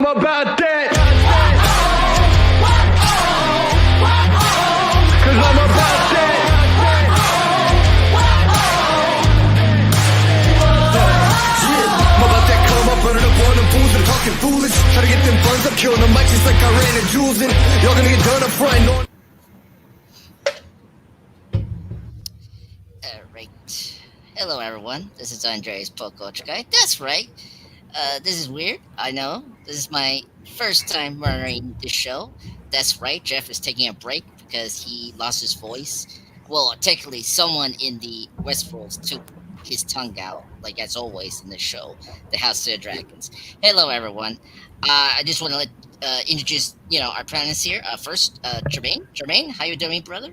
About that, cause I'm about that. I'm about that come up, running up on them fools and talking foolish. Try to get them funds up, killing them mics just like I ran and jewels in. Y'all gonna get done up front. Alright. Hello everyone, this is Andre's Pococh Guy. That's right. This is weird, I know. This is my first time running this show. That's right, Jeff is taking a break because he lost his voice. Well, technically, someone in the Westworld took his tongue out, like as always in the show, The House of the Dragons. Hello, everyone. I just want to introduce, our panelists here. First, Jermaine. Jermaine, how you doing, brother?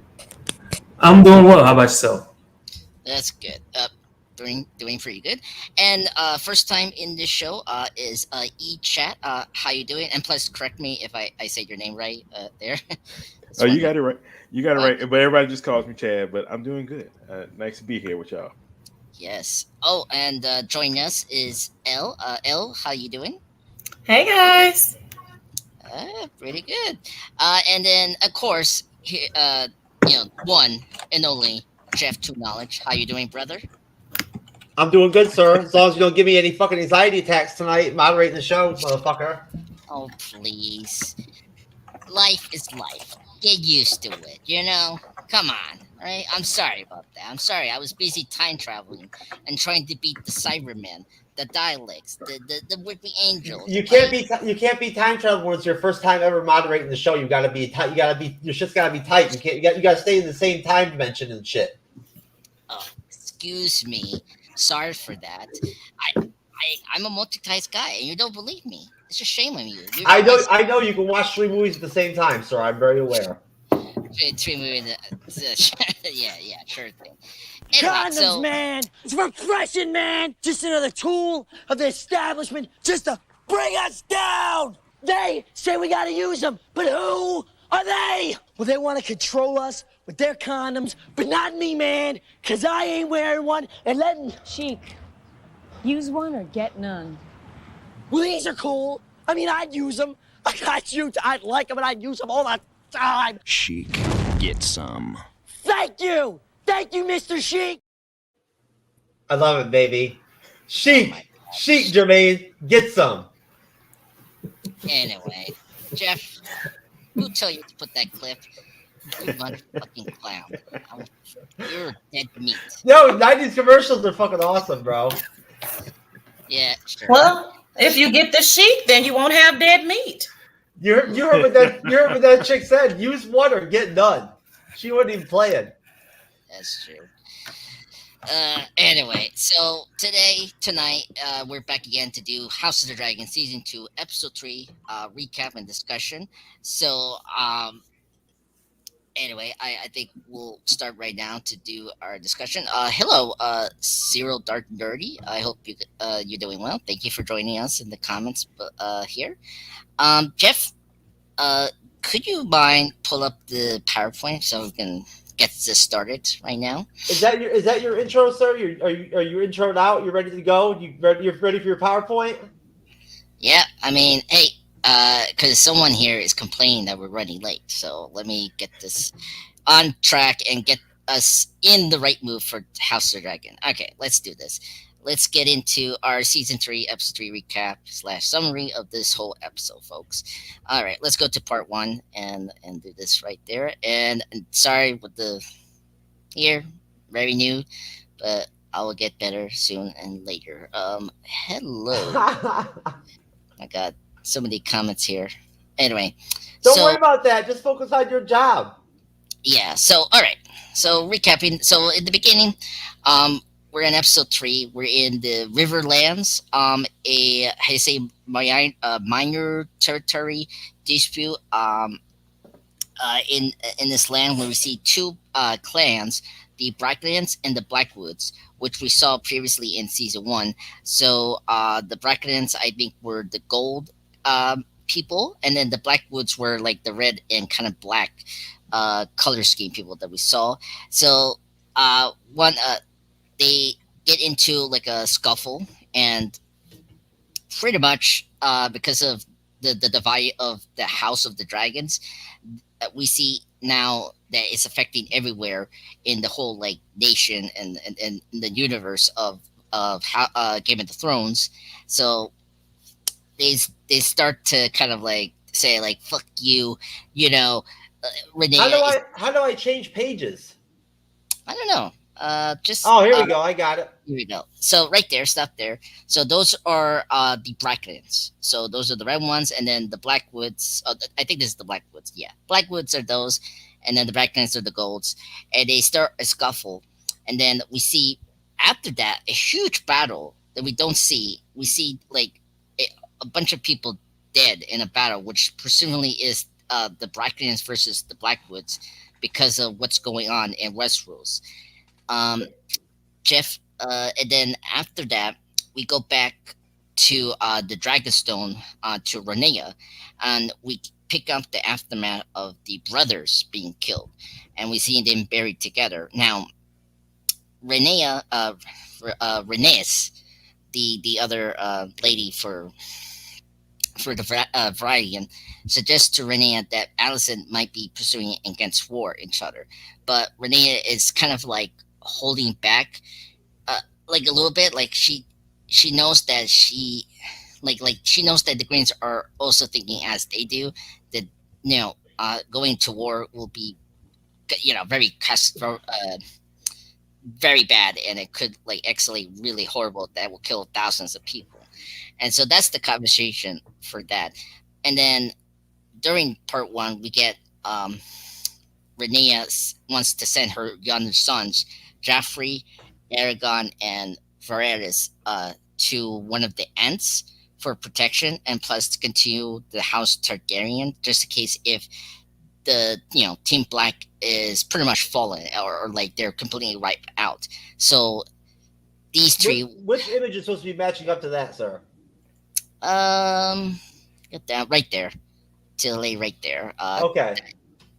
I'm doing well. How about yourself? That's good. Doing pretty good. And first time in this show is E-Chat. How you doing? And plus, correct me if I say your name right there. Oh, you got it right. You got it right. But everybody just calls me Chad. But I'm doing good. Nice to be here with y'all. Yes. Oh, and joining us is Elle. Elle, how you doing? Hey guys. Pretty good. And then of course, one and only Jeff TrueKnowledge. How you doing, brother? I'm doing good, sir. As long as you don't give me any fucking anxiety attacks tonight, moderating the show, motherfucker. Oh, please. Life is life. Get used to it, Come on, all right? I'm sorry about that. I'm sorry. I was busy time traveling and trying to beat the Cybermen, the Dialects, the Whippy Angels. You can't be time traveling when it's your first time ever moderating the show. You gotta be tight. Your shit's gotta be tight. You gotta stay in the same time dimension and shit. Oh, excuse me. Sorry for that. I'm a multitask guy, and you don't believe me. It's a shame on you. I know you can watch 3 movies at the same time, sir. I'm very aware. 3 movies. Yeah, sure thing. Anyway, Condoms, man. It's repression, man. Just another tool of the establishment just to bring us down. They say we gotta use them, but who are they? Well, they want to control us with their condoms, but not me, man, because I ain't wearing one and letting... Sheik, use one or get none. Well, these are cool. I mean, I'd use them. I'd like them, and I'd use them all the time. Sheik, get some. Thank you. Thank you, Mr. Sheik. I love it, baby. Sheik, Jermaine, get some. Anyway, Jeff, who tell you to put that clip? You motherfucking clown. You're dead meat. No, 90s commercials are fucking awesome, bro. Yeah, sure. Well, if you get the sheep, then you won't have dead meat. You heard what that chick said. Use one or get none. She wasn't even playing. That's true. Anyway, so tonight, we're back again to do House of the Dragon Season 2, Episode 3, recap and discussion. So, anyway, I think we'll start right now to do our discussion. Hello, Cyril Dark Dirty. I hope you're doing well. Thank you for joining us in the comments here. Jeff, could you mind pull up the PowerPoint so we can get this started right now? Is that your intro, sir? Are you introed out? You're ready to go? You're ready for your PowerPoint? Yeah, I mean, hey, because someone here is complaining that we're running late, so let me get this on track and get us in the right move for House of the Dragon. Okay, let's do this. Let's get into our Season 3, Episode 3 recap / summary of this whole episode, folks. All right, let's go to Part 1 and do this right there. And sorry with the here, very new, but I will get better soon and later. Hello. I got so many comments here. Anyway. Don't worry about that. Just focus on your job. Yeah, so, all right. So, recapping. So, in the beginning, we're in episode 3. We're in the Riverlands. Minor territory dispute. In this land where we see 2 clans, the Blacklands and the Blackwoods, which we saw previously in season 1. So the Blacklands, I think, were the gold people, and then the Blackwoods were like the red and kind of black color scheme people that we saw. So they get into like a scuffle, and pretty much because of the divide of the House of the Dragons, we see now that it's affecting everywhere in the whole like nation and the universe of how, Game of the Thrones. So they start to kind of like say like fuck you, you know. Rhaenyra is, How do I change pages? I don't know. Just Oh, here we go. I got it. Here we go. So right there, stop there. So those are the Blacklands. So those are the red ones, and then the Blackwoods. I think this is the Blackwoods. Yeah, Blackwoods are those, and then the Blacklands are the golds. And they start a scuffle, and then we see after that a huge battle that we don't see. We see like a bunch of people dead in a battle, which presumably is the Blacklands versus the Blackwoods because of what's going on in Westeros. Jeff, and then after that, we go back to the Dragonstone, to Rhaenyra, and we pick up the aftermath of the brothers being killed, and we see them buried together. Now, Rhaenyra, Rhaenys, the other lady for the Varian, suggests to Rhaenyra that Alicent might be pursuing against war each other, but Rhaenyra is kind of like holding back, like a little bit. Like she knows that she knows that the Greens are also thinking as they do, that going to war will be very bad, and it could like escalate really horrible that will kill thousands of people. And so that's the conversation for that. And then during part one, we get Rhaenyra wants to send her younger sons, Joffrey, Aegon, and Varys, to one of the Ents for protection, and plus to continue the House Targaryen, just in case if the Team Black is pretty much fallen, or like they're completely wiped out. So these three. Which image is supposed to be matching up to that, sir? Get down right there, to lay right there. Okay.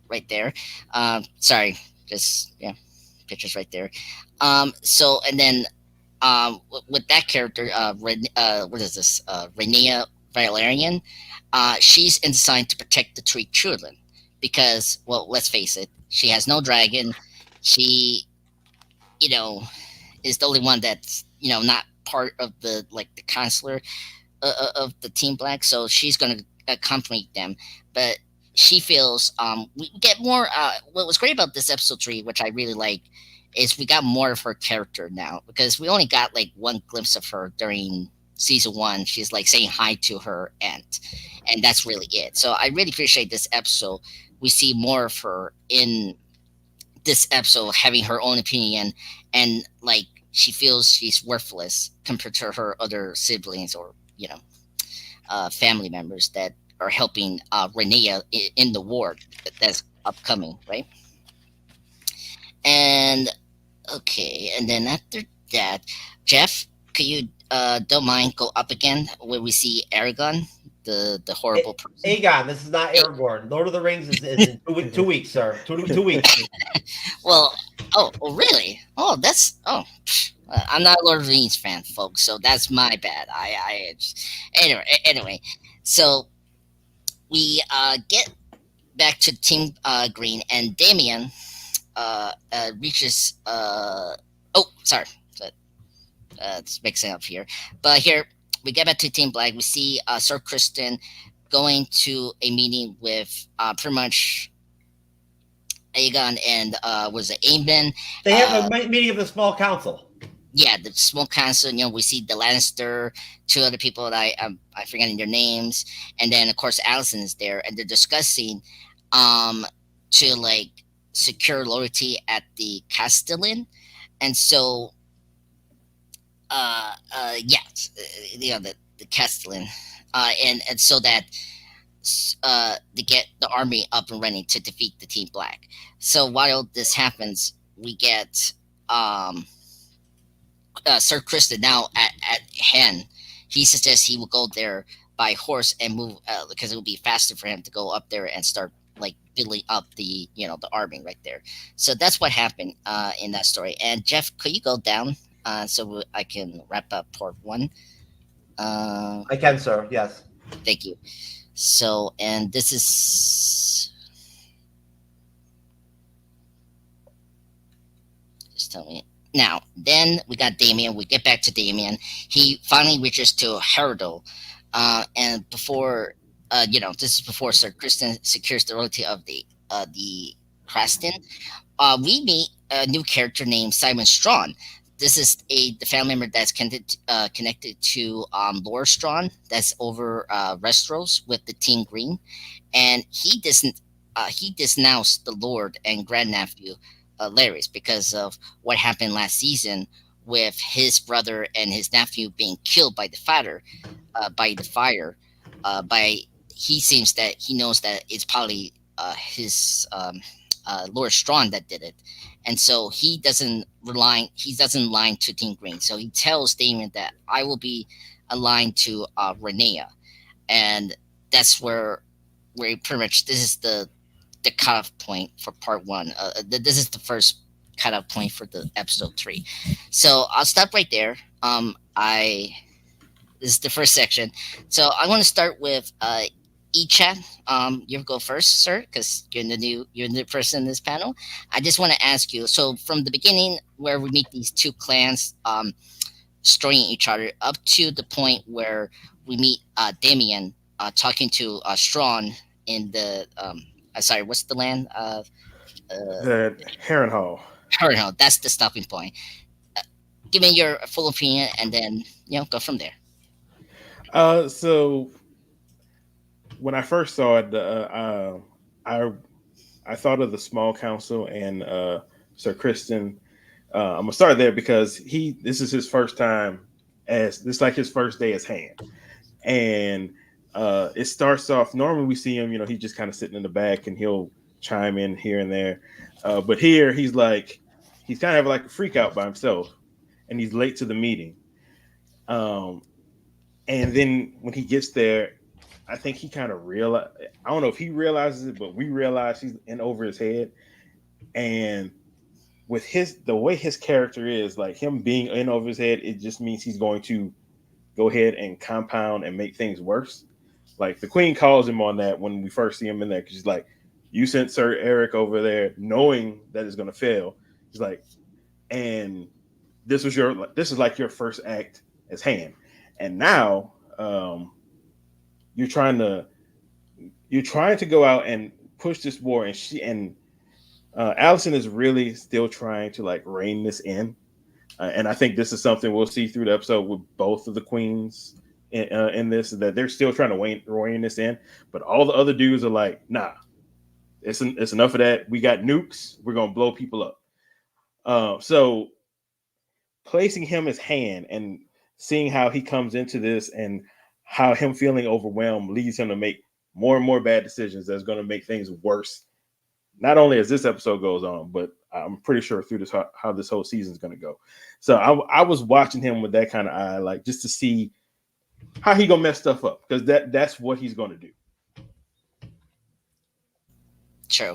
Right there. Sorry, just pictures right there. So and then with that character, what is this? Rhaenyra Valerian. She's designed to protect the three children because, well, let's face it, she has no dragon. She, is the only one that's not part of the counselor of the Team Black. So she's going to accompany them, but she feels we get more. What was great about this episode 3, which I really like, is we got more of her character now, because we only got like one glimpse of her during season 1. She's like saying hi to her aunt, and that's really it. So I really appreciate this episode. We see more of her in this episode, having her own opinion, and like she feels she's worthless compared to her other siblings or family members that are helping Rhaenyra in the war that's upcoming, right? And okay, and then after that, Jeff, could you don't mind go up again where we see Aegon, the horrible person? Aegon, this is not Aragorn. Lord of the Rings is in 2 weeks, sir. 2 weeks. Well, really? I'm not a Lord of the Rings fan, folks, so that's my bad. Anyway, so we get back to Team Green, and Daemon reaches. Sorry, it's mixing up here. But here we get back to Team Black. We see Sir Kristen going to a meeting with pretty much Aegon and was it Aemon? They have a meeting of the small council. Yeah, the small council. We see the Lannister, 2 other people that I'm forgetting their names, and then of course Alicent is there, and they're discussing to like secure loyalty at the Castellan, and so the Castellan, and so that to get the army up and running to defeat the Team Black. So while this happens, we get Sir Kristen now at Hen. He suggests he will go there by horse and move because it will be faster for him to go up there and start like building up the the army right there. So that's what happened in that story. And Jeff, could you go down so I can wrap up part 1? I can, sir. Yes. Thank you. So, and this is, just tell me. Now, then we got Daemon. We get back to Daemon. He finally reaches to Harrenhal, and before, this is before Sir Kristen secures the royalty of the Kraston. We meet a new character named Simon Strawn. This is the family member that's connected to Lord Strawn, that's over Westeros with the Team Green, and he denounced the Lord and grandnephew Larys because of what happened last season with his brother and his nephew being killed by the fire. He seems that he knows that it's probably his Lord Strawn that did it, and so he doesn't lie to Team Green. So he tells Daemon that I will be aligned to Rhaenyra, and that's where pretty much this is the cutoff point for part 1. This is the first cutoff point for the episode 3. So I'll stop right there. This is the first section. So I want to start with Echat. You go first, sir, because you're the new person in this panel. I just want to ask you. So from the beginning, where we meet these two clans destroying each other, up to the point where we meet Daemon talking to Strawn in the sorry, what's the land? The Harrenhal. Harrenhal. That's the stopping point. Give me your full opinion, and then go from there. So when I first saw it, I thought of the small council and Sir Kristen. I'm gonna start there because this is his first time his first day as Hand, and it starts off. Normally we see him, he's just kind of sitting in the back and he'll chime in here and there, but here he's kind of like a freak out by himself, and he's late to the meeting. And then when he gets there, I think he kind of realized. I don't know if he realizes it, but we realize he's in over his head. And with the way his character is, like him being in over his head, it just means he's going to go ahead and compound and make things worse. Like the Queen calls him on that when we first see him in there, because she's like, "You sent Sir Eric over there knowing that it's going to fail." He's like, "And this is like your first act as Hand, and now you're trying to go out and push this war." And Alicent is really still trying to like rein this in, and I think this is something we'll see through the episode with both of the queens in this, that they're still trying to rein this in, but all the other dudes are like, "Nah, it's enough of that. We got nukes. We're gonna blow people up." So placing him as Hand and seeing how he comes into this and how him feeling overwhelmed leads him to make more and more bad decisions that's going to make things worse, not only as this episode goes on, but I'm pretty sure through this how this whole season is going to go. So I was watching him with that kind of eye, like just to see how he gonna mess stuff up, because that's what he's going to do. True.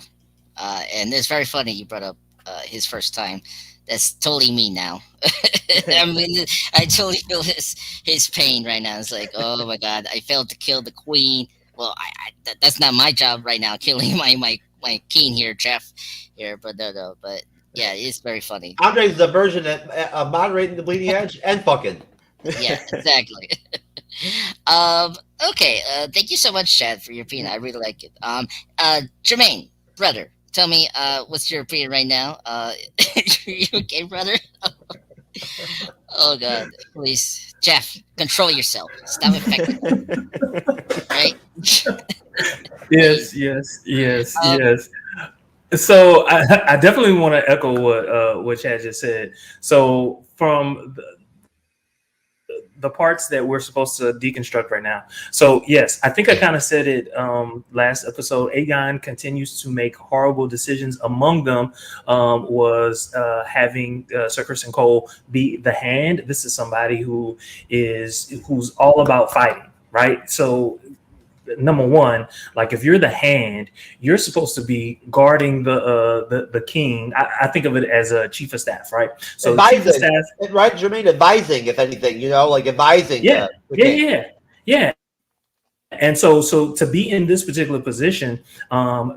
And it's very funny you brought up his first time. That's totally me now. I mean, I totally feel his pain right now. It's like, oh my god, I failed to kill the Queen. Well, that's not my job right now, killing my king here, Jeff here. But no. But yeah, it's very funny. Andre's the version that moderating the bleeding edge and fucking. Yeah, exactly. Okay. Thank you so much, Chad, for your opinion. I really like it. Jermaine, brother, tell me, what's your opinion right now? You okay, brother? Oh God, please, Jeff, control yourself. Stop infecting me. Right? Yes. So I definitely want to echo what Chad just said. So from the parts that we're supposed to deconstruct right now. So yes, I think I kind of said it last episode. Aegon continues to make horrible decisions. Among them was having Sir Kristen Cole be the Hand. This is somebody who's all about fighting, right? So number one, like if you're the Hand, you're supposed to be guarding the king. I think of it as a chief of staff, right? So advising, chief of staff, right, Jermaine, advising, if anything, like advising. Yeah. And so to be in this particular position,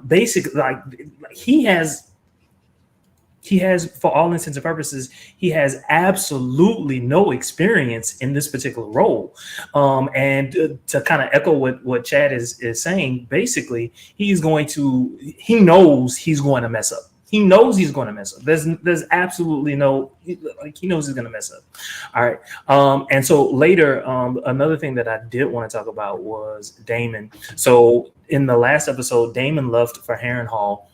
basically, like he has, for all intents and purposes, he has absolutely no experience in this particular role. And to kind of echo what Chad is saying, basically, he knows he's going to mess up. He knows he's going to mess up. There's absolutely no, like, he knows he's going to mess up. All right. And so later, another thing that I did want to talk about was Daemon. So in the last episode, Daemon left for Harrenhal,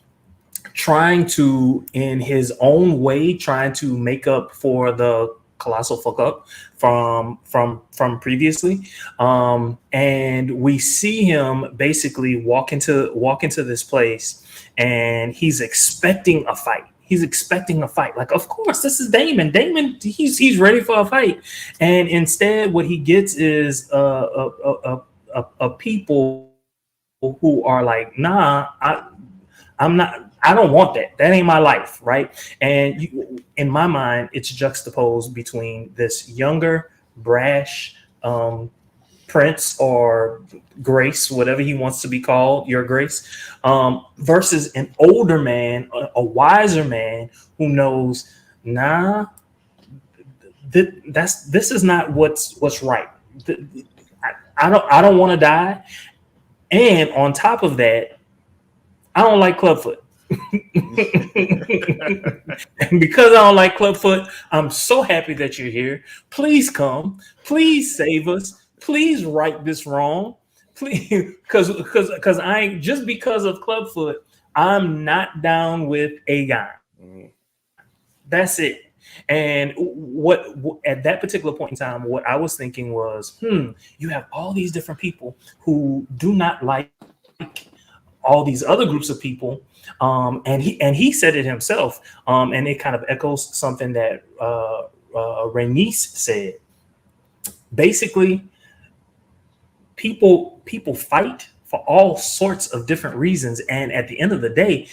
trying to, in his own way, trying to make up for the colossal fuck up from previously. And we see him basically walk into this place, and he's expecting a fight. Like, of course, this is Daemon. He's ready for a fight. And instead, what he gets is a people who are like, nah, I don't want that. That ain't my life, right? And in my mind, it's juxtaposed between this younger, brash prince or Grace, whatever he wants to be called, your Grace, versus an older man, a wiser man who knows, nah, this is not what's right. I don't want to die, and on top of that, I don't like clubfoot. And because I don't like clubfoot, I'm so happy that you're here. Please come. Please save us. Please right this wrong. Please, because I ain't, just because of clubfoot, I'm not down with Aegon. That's it. And what at that particular point in time, what I was thinking was, you have all these different people who do not like all these other groups of people. And he said it himself, and it kind of echoes something that Rhaenys said. Basically, people fight for all sorts of different reasons, and at the end of the day,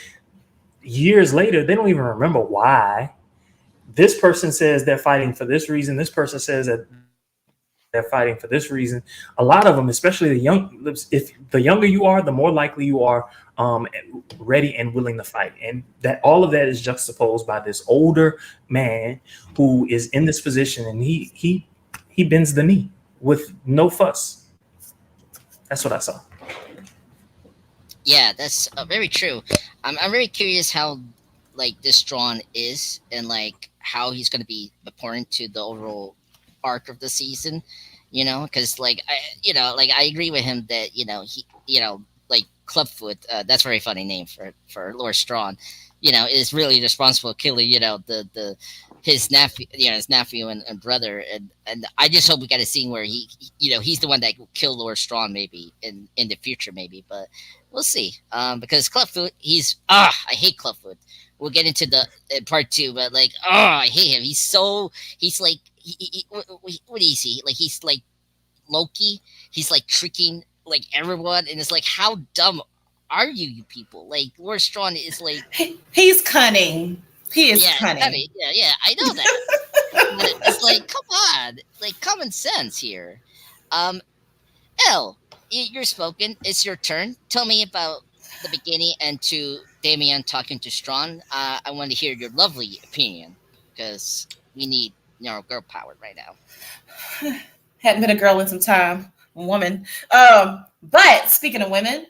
years later, they don't even remember why. This person says they're fighting for this reason. This person says that they're fighting for this reason. A lot of them, especially the young, if the younger you are, the more likely you are ready and willing to fight. And that all of that is juxtaposed by this older man who is in this position, and he bends the knee with no fuss. That's what I saw. Yeah, that's very true. I'm very curious how like this Strawn is, and like how he's going to be important to the overall arc of the season, you know, because like I agree with him that he like Clubfoot, that's a very funny name for Lord Strawn, is really responsible for killing his nephew and brother, and I just hope we get a scene where he's the one that will kill Lord Strawn maybe in the future maybe, but we'll see. Because Clubfoot, I hate Clubfoot. We'll get into the part 2, but like, I hate him. He's like, what is he? Like, he's like Loki. He's like tricking like everyone, and it's like, how dumb are you people? Like, Lord Strawn is like, he's cunning. He is cunning. Yeah, I know that. But it's like, come on, like common sense here. Elle, you're spoken. It's your turn. Tell me about the beginning and to Daemon talking to Strawn. I want to hear your lovely opinion, because we need girl power right now. Hadn't been a girl in some time, woman. But speaking of women,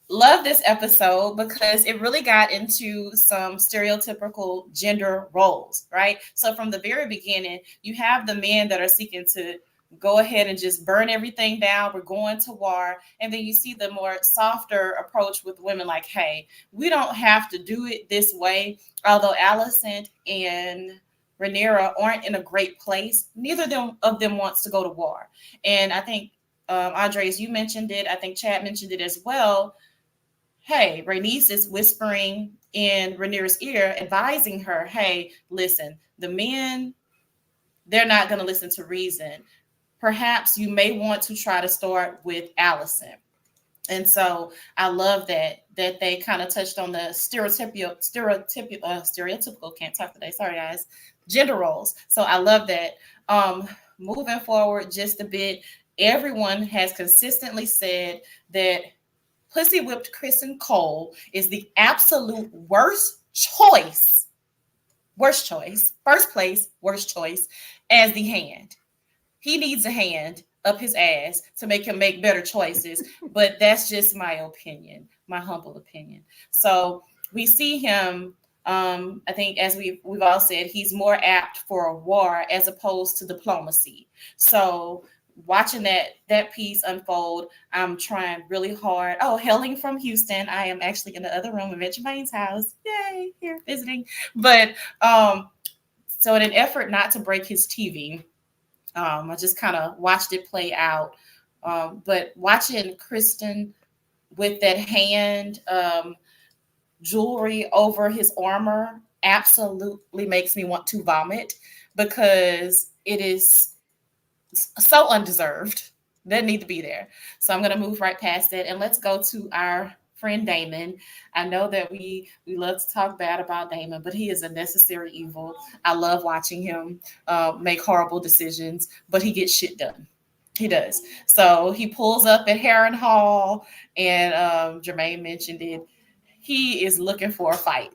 love this episode because it really got into some stereotypical gender roles, right? So from the very beginning, you have the men that are seeking to go ahead and just burn everything down. We're going to war. And then you see the more softer approach with women like, hey, we don't have to do it this way. Although Alicent and Rhaenyra aren't in a great place, neither of them wants to go to war. And I think, Andres, you mentioned it. I think Chad mentioned it as well. Hey, Rhaenys is whispering in Rhaenyra's ear, advising her, hey, listen, the men, they're not going to listen to reason. Perhaps you may want to try to start with Alicent. And so I love that they kind of touched on the stereotypical, can't talk today, sorry guys, gender roles. So I love that. Moving forward just a bit, everyone has consistently said that Pussy Whipped Kristen Cole is the absolute worst choice. Worst choice. First place, worst choice as the hand. He needs a hand up his ass to make him make better choices. But that's just my opinion, my humble opinion. So we see him, I think as we've all said, he's more apt for a war as opposed to diplomacy. So watching that piece unfold, I'm trying really hard. Oh, hailing from Houston. I am actually in the other room of Jermaine's house. Yay, here visiting. But so in an effort not to break his TV, I just kind of watched it play out. But watching Kristen with that hand jewelry over his armor absolutely makes me want to vomit, because it is so undeserved. That need to be there. So I'm going to move right past it, and let's go to our friend Daemon. I know that we love to talk bad about Daemon, but he is a necessary evil. I love watching him make horrible decisions, but he gets shit done. He does. So he pulls up at Harrenhal, and Jermaine mentioned it. He is looking for a fight.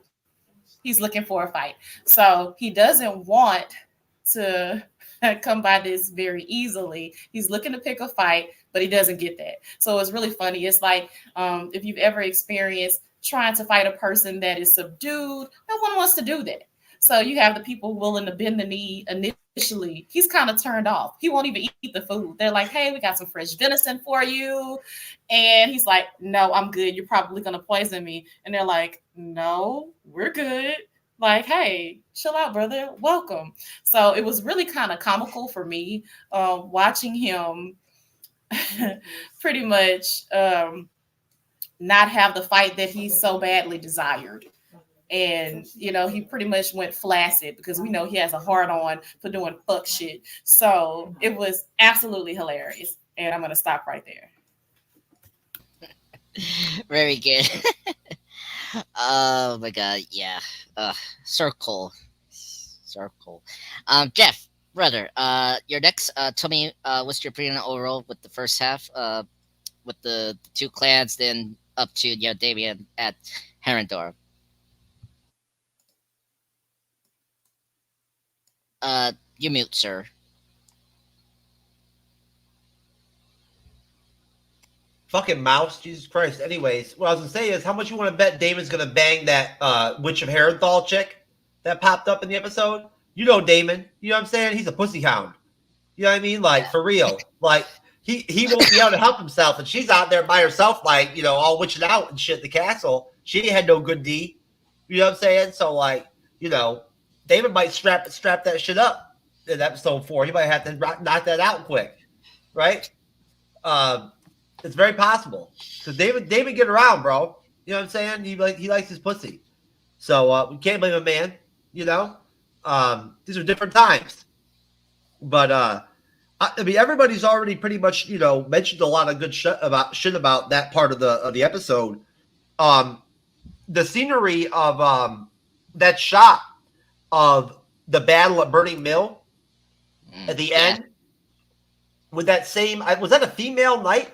He's looking for a fight. So he doesn't want to come by this very easily. He's looking to pick a fight, but he doesn't get that. So it's really funny. It's like if you've ever experienced trying to fight a person that is subdued, no one wants to do that. So you have the people willing to bend the knee initially. He's kind of turned off. He won't even eat the food. They're like, hey, we got some fresh venison for you. And he's like, no, I'm good. You're probably going to poison me. And they're like, no, we're good. Like, hey, chill out, brother. Welcome. So it was really kind of comical for me watching him pretty much not have the fight that he so badly desired. And, you know, he pretty much went flaccid because we know he has a hard on for doing fuck shit. So it was absolutely hilarious. And I'm going to stop right there. Very good. Oh my god, yeah. Circle. Jeff, brother, your next, tell me what's your opinion overall with the first half, with the two clans, then up to Daemon at Harrenhal. You mute, sir. Fucking mouse, Jesus Christ. Anyways, what I was gonna say is, how much you want to bet Damon's gonna bang that Witch of Harrenhal chick that popped up in the episode? You know Daemon. You know what I'm saying? He's a pussy hound. You know what I mean? Like, for real. Like, he won't be able to help himself, and she's out there by herself, like, you know, all witching out and shit at the castle. She ain't had no good D. You know what I'm saying? So, like, you know, Daemon might strap that shit up in episode 4. He might have to knock that out quick, right? It's very possible because David get around, bro. You know what I'm saying? He likes his pussy, so we can't blame a man. You know, these are different times, but I mean, everybody's already pretty much, you know, mentioned a lot of good shit about that part of the episode. The scenery of that shot of the battle at Burning Mill at the end with that same, was that a female knight?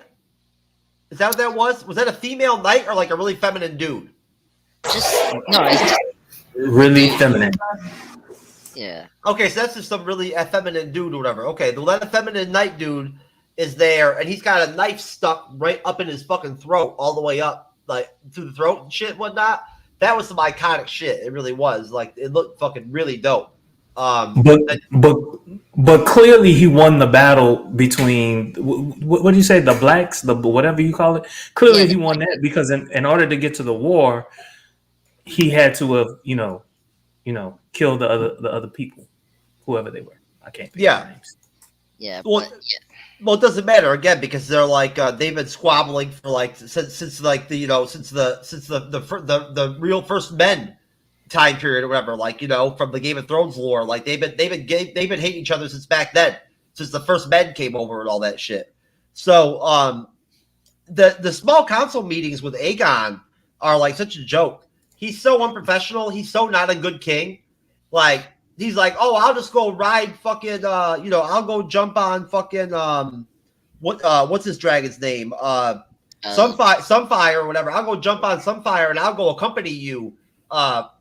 Is that what that was? Was that a female knight or like a really feminine dude? It's just really feminine. Yeah. Okay, so that's just some really effeminate dude or whatever. Okay, that effeminate knight dude is there, and he's got a knife stuck right up in his fucking throat, all the way up, like through the throat and shit, whatnot. That was some iconic shit. It really was. Like, it looked fucking really dope. But clearly he won the battle between what do you say, the blacks, the whatever you call it. Clearly he won that because in order to get to the war, he had to have you know killed the other people, whoever they were. I can't think of their names. Yeah. Well, it doesn't matter again because they're like they've been squabbling for like since like the since the real first men time period or whatever, like, you know, from the Game of Thrones lore, like they've been hating each other since back then, since the first men came over and all that shit. So the small council meetings with Aegon are like such a joke. He's so unprofessional. He's so not a good king. Like, he's like, oh, I'll just go ride fucking I'll go jump on fucking what's his dragon's name? Sunfire or whatever. I'll go jump on Sunfire and I'll go accompany you,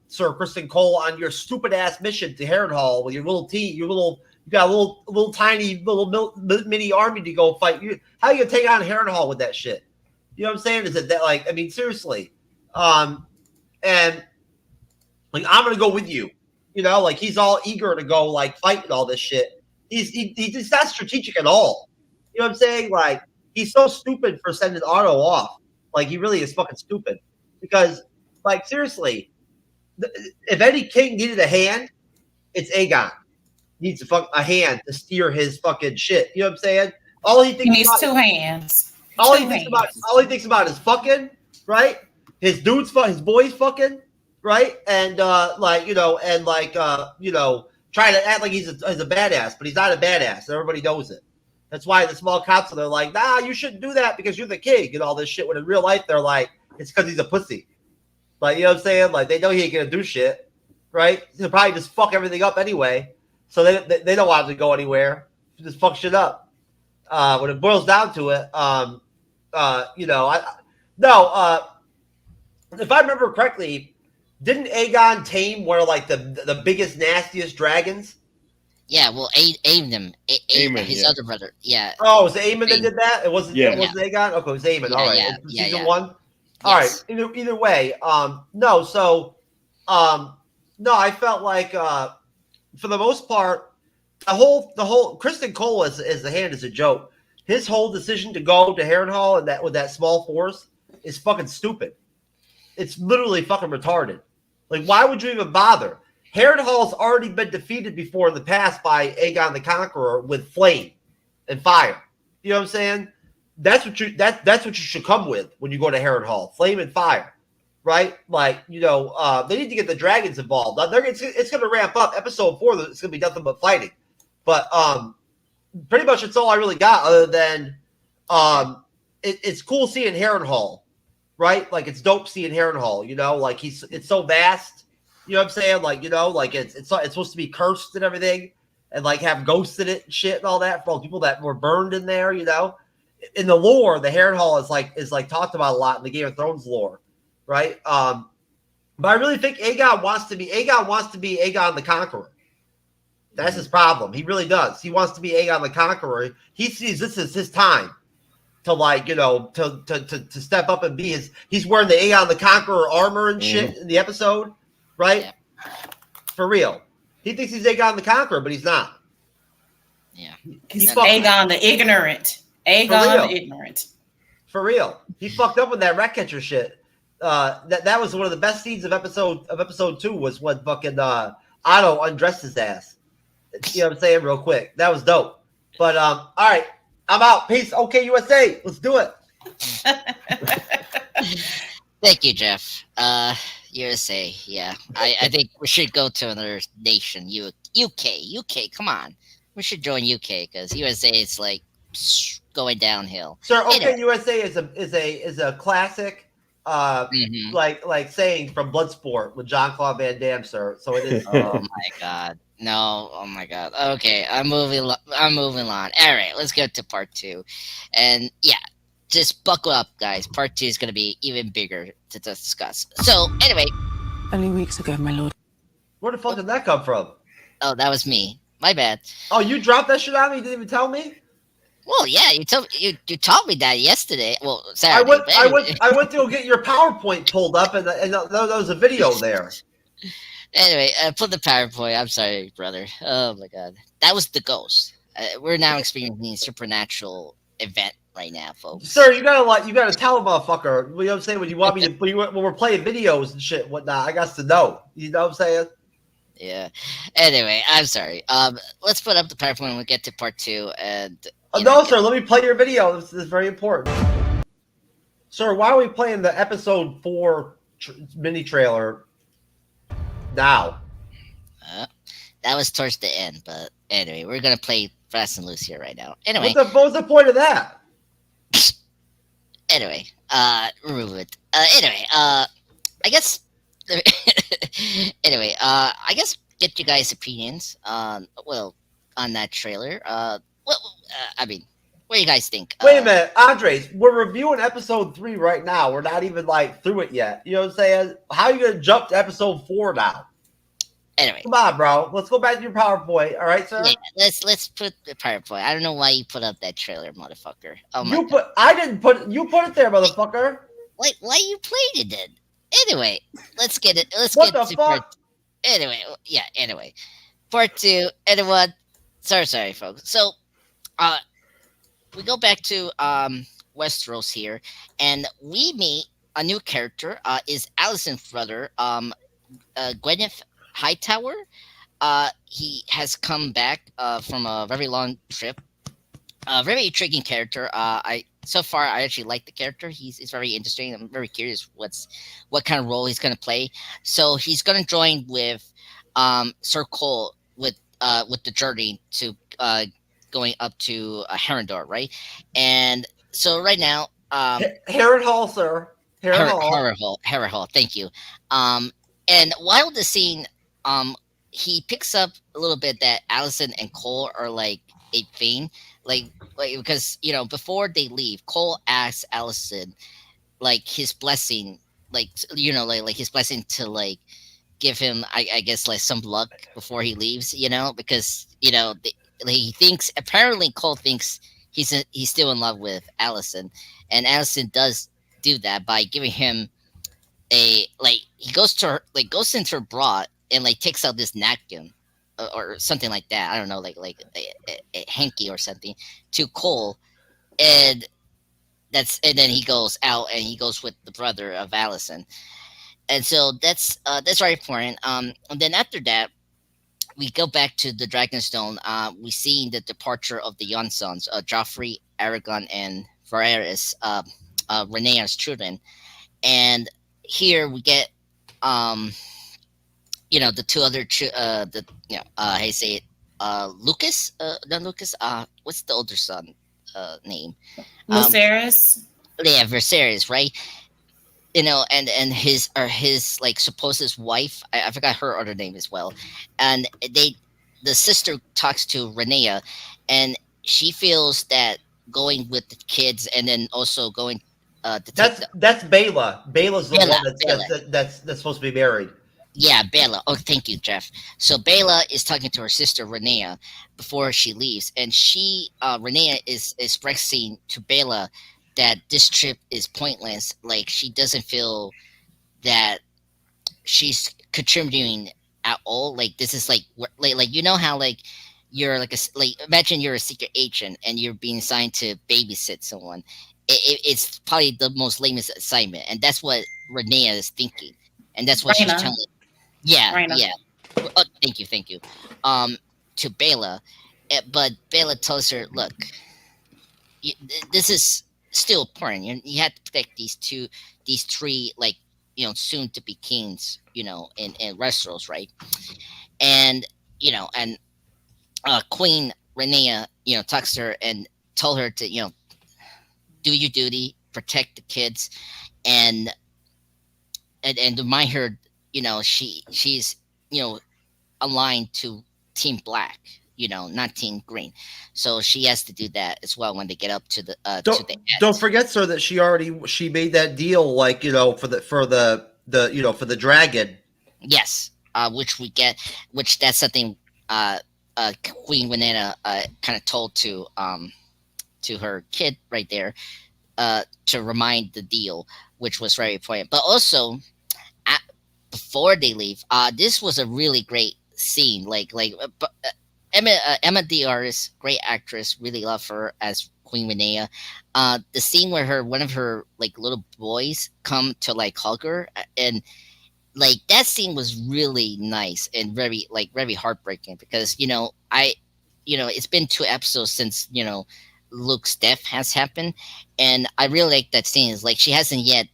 Sir Kristen Cole, on your stupid ass mission to Harrenhal with your little team, you got a little tiny mini army to go fight. How you gonna take on Harrenhal with that shit? You know what I'm saying? Is it that, like, I mean, seriously. And like, I'm gonna go with you. You know, like, he's all eager to go like fight and all this shit. He's not strategic at all. You know what I'm saying? Like, he's so stupid for sending Otto off. Like, he really is fucking stupid. Because, like, seriously, if any king needed a hand, it's Aegon. Needs a hand to steer his fucking shit. You know what I'm saying? All he thinks He needs about, two hands. all he thinks about is fucking, right? His boys fucking, right? And trying to act like he's a badass, but he's not a badass. Everybody knows it. That's why the small council, they're like, nah, you shouldn't do that because you're the king and all this shit. When in real life, they're like, it's because he's a pussy. Like, you know what I'm saying? Like, they know he ain't gonna do shit, right? He'll probably just fuck everything up anyway. So they don't want him to go anywhere. Just fuck shit up. When it boils down to it, if I remember correctly, didn't Aegon tame one of like the biggest, nastiest dragons? Yeah, well, Aemon, his other brother. Yeah. Oh, was it Aemon that did that? It wasn't. Yeah. It wasn't Aegon. Okay, it was Aemon. All right. Season 1. All right. Either way, no. So, no, I felt like for the most part, the whole Kristen Cole as the hand is a joke. His whole decision to go to Harrenhal and with that small force is fucking stupid. It's literally fucking retarded. Like, why would you even bother? Harrenhal's already been defeated before in the past by Aegon the Conqueror with flame and fire. You know what I'm saying? That's what you should come with when you go to Harrenhal. Flame and fire. Right? Like, they need to get the dragons involved. It's going to ramp up. Episode 4, it's going to be nothing but fighting. But pretty much that's all I really got, other than it's cool seeing Harrenhal, right? Like, it's dope seeing Harrenhal, like it's so vast. You know what I'm saying? Like, like it's supposed to be cursed and everything, and like have ghosts in it and shit and all that for all people that were burned in there, In the lore, the Harrenhal is like talked about a lot in the Game of Thrones lore, right? But I really think Aegon wants to be Aegon the Conqueror. That's his problem. He really does. He wants to be Aegon the Conqueror. He sees this as his time to, like, to step up and be he's wearing the Aegon the Conqueror armor and shit in the episode, right? Yeah. For real. He thinks he's Aegon the Conqueror, but he's not. Yeah. He's Aegon the ignorant. Aegon the ignorant. For real. He fucked up with that Ratcatcher shit. That was one of the best scenes of episode 2 was when fucking Otto undressed his ass. You know what I'm saying? Real quick. That was dope. But all right. I'm out. Peace. Okay, USA. Let's do it. Thank you, Jeff. USA. Yeah. I think we should go to another nation. UK. Come on. We should join UK because USA is like going downhill. Sir, okay, USA is a classic like saying from Bloodsport with Jean-Claude Van Damme, sir. So it is. Oh my god. No, oh my god. Okay, I'm moving on. All right, let's get to part 2. And yeah, just buckle up, guys. Part 2 is going to be even bigger to discuss. So, anyway. Only weeks ago, my lord. Where the fuck did that come from? Oh, that was me. My bad. Oh, you dropped that shit on me? You didn't even tell me? Well, yeah, you told me that yesterday. Well, Saturday. I went to go get your PowerPoint pulled up, and there was a video there. Anyway, put the PowerPoint. I'm sorry, brother. Oh my god, that was the ghost. We're now experiencing a supernatural event right now, folks. Sir, you gotta tell a motherfucker. You know what I'm saying? When you want me to, when we're playing videos and shit, and whatnot, I got to know. You know what I'm saying? Yeah. Anyway, I'm sorry. Let's put up the PowerPoint when we get to part 2. And sir, let me play your video. This is very important. Sir, why are we playing the episode 4 mini trailer now? That was towards the end, but anyway, we're gonna play fast and loose here right now. Anyway, what was the point of that? Anyway, remove it. I guess. Anyway, I guess get you guys' opinions on that trailer. I mean, What do you guys think? Wait a minute, Andres. We're reviewing episode 3 right now. We're not even like through it yet. You know what I'm saying? How are you gonna jump to episode 4 now? Anyway, Come on, bro. Let's go back to your PowerPoint. All right, sir. yeah, let's put the PowerPoint. I don't know why you put up that trailer, motherfucker. Oh my You God. put. I didn't put. You put it there, motherfucker. Like, why you played it then? Anyway, let's get it. Let's What get the to fuck? Anyway, yeah. Anyway, part 2. Anyone? Sorry, folks. So, we go back to Westeros here, and we meet a new character. Is Alicent's brother, Gwyneth Hightower. He has come back from a very long trip. A very intriguing character. I actually like the character. He's very interesting. I'm very curious what kind of role he's gonna play. So he's gonna join with Sir Cole with the journey to going up to Harrenhal, right? And so right now, Harrenhal, sir. Harrenhal. Harrenhal. Thank you. And while the scene, he picks up a little bit that Alicent and Cole are like a thing, like because before they leave, Cole asks Alicent like his blessing, like like his blessing to like give him, I guess, like some luck before he leaves, because he thinks, apparently Cole thinks he's still in love with Alicent, and Alicent does do that by giving him he goes into her bra and like takes out this napkin or something like that. I don't know, like a hanky or something to Cole, and then he goes out and he goes with the brother of Alicent, and so that's very important. And then after that, we go back to the Dragonstone. We see the departure of the young sons, Joffrey, Aragon, and Varys, Rhaenyra's children, and here we get the two other how you say it, Lucas, not Lucas, what's the older son name? Lucerys. Yeah, Viserys, right? And his like supposed wife, I forgot her other name as well, and the sister talks to Rhaenyra, and she feels that going with the kids and then also going that's Bela. Bela's the one that's supposed to be married. Yeah, Bela. Oh, thank you, Jeff. So Bela is talking to her sister Rhaenyra before she leaves, and Rhaenyra is expressing to Bela that this trip is pointless. Like, she doesn't feel that she's contributing at all. Like, this is like how like you're like imagine you're a secret agent and you're being assigned to babysit someone. It's probably the most lamest assignment, and that's what Rhaenyra is thinking, and that's what she's telling. Yeah, Rhaenyra. yeah. Oh, thank you. To Bela, but Bela tells her, "Look, this is still important. You have to protect these three, like soon to be kings, in Westeros, right?" And Queen Rhaenyra, talks to her and told her to do your duty, protect the kids, and remind her, she's aligned to Team Black, not Team Green. So she has to do that as well when they get up to the Don't forget, sir, that she made that deal, like for the dragon. Yes, which that's something Queen Rhaenyra kind of told to her kid right there, to remind the deal, which was very important. But also, before they leave, this was a really great scene. Emma Diarras, great actress, really love her as Queen Rhaenyra. The scene where one of her like little boys come to like hug her, and like that scene was really nice and very heartbreaking, because it's been 2 episodes since Luke's death has happened, and I really like that scene. Is like she hasn't yet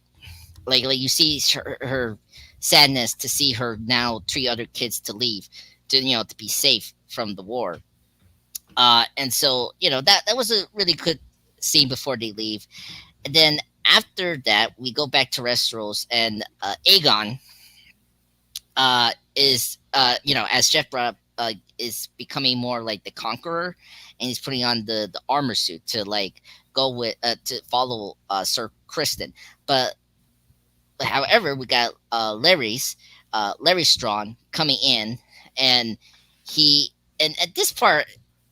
like you see her sadness to see her now 3 other kids to leave to be safe from the war, and so that was a really good scene before they leave. And then after that, we go back to Westeros, and Aegon is as Jeff brought up is becoming more like the conqueror, and he's putting on the armor suit to like go with to follow Sir Kristen. But however, we got Larry Strong coming in, and and at this part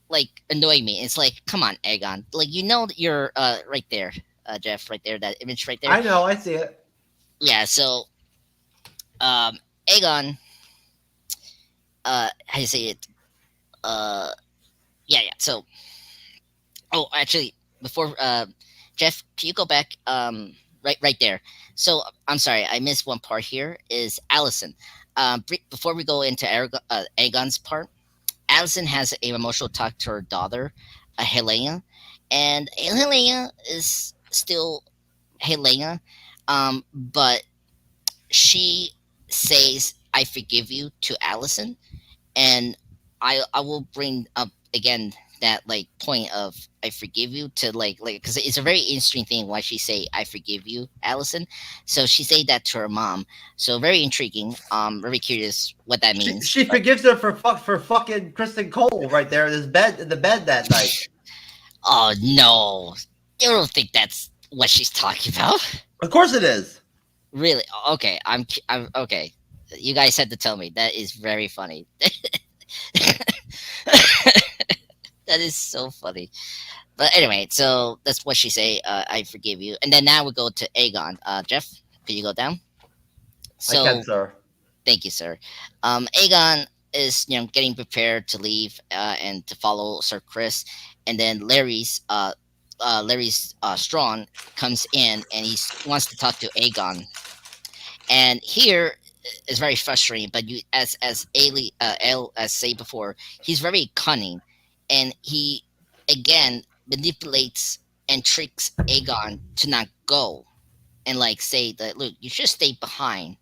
like annoyed me. It's like, come on, Aegon, like that you're right there, Jeff, right there, that image right there. I know, I see it. Yeah, so Aegon, how do you say it? Yeah. So, oh, actually, before Jeff, can you go back? Right there. So I'm sorry, I missed one part here. Is Alicent? Before we go into Aegon's part, Alicent has an emotional talk to her daughter, Helena, and Helena is still Helena, but she says, "I forgive you" to Alicent, and I will bring up again that like point of "I forgive you" to like because it's a very interesting thing why she say "I forgive you," Alicent. So she say that to her mom. So very intriguing. Very curious what that means. She forgives her for fucking Kristen Cole right there in the bed that night. Oh no, you don't think that's what she's talking about? Of course it is. Really? Okay, I'm okay. You guys had to tell me. That is very funny. That is so funny. But anyway, so that's what she say. I forgive you. And then now we go to Aegon. Jeff, can you go down? So, I can, sir. Thank you, sir. Aegon is getting prepared to leave and to follow Sir Chris, and then Larry's Strong comes in and he wants to talk to Aegon. And here is very frustrating. But you, as as say before, he's very cunning. And he, again, manipulates and tricks Aegon to not go. And, like, say that, look, you should stay behind.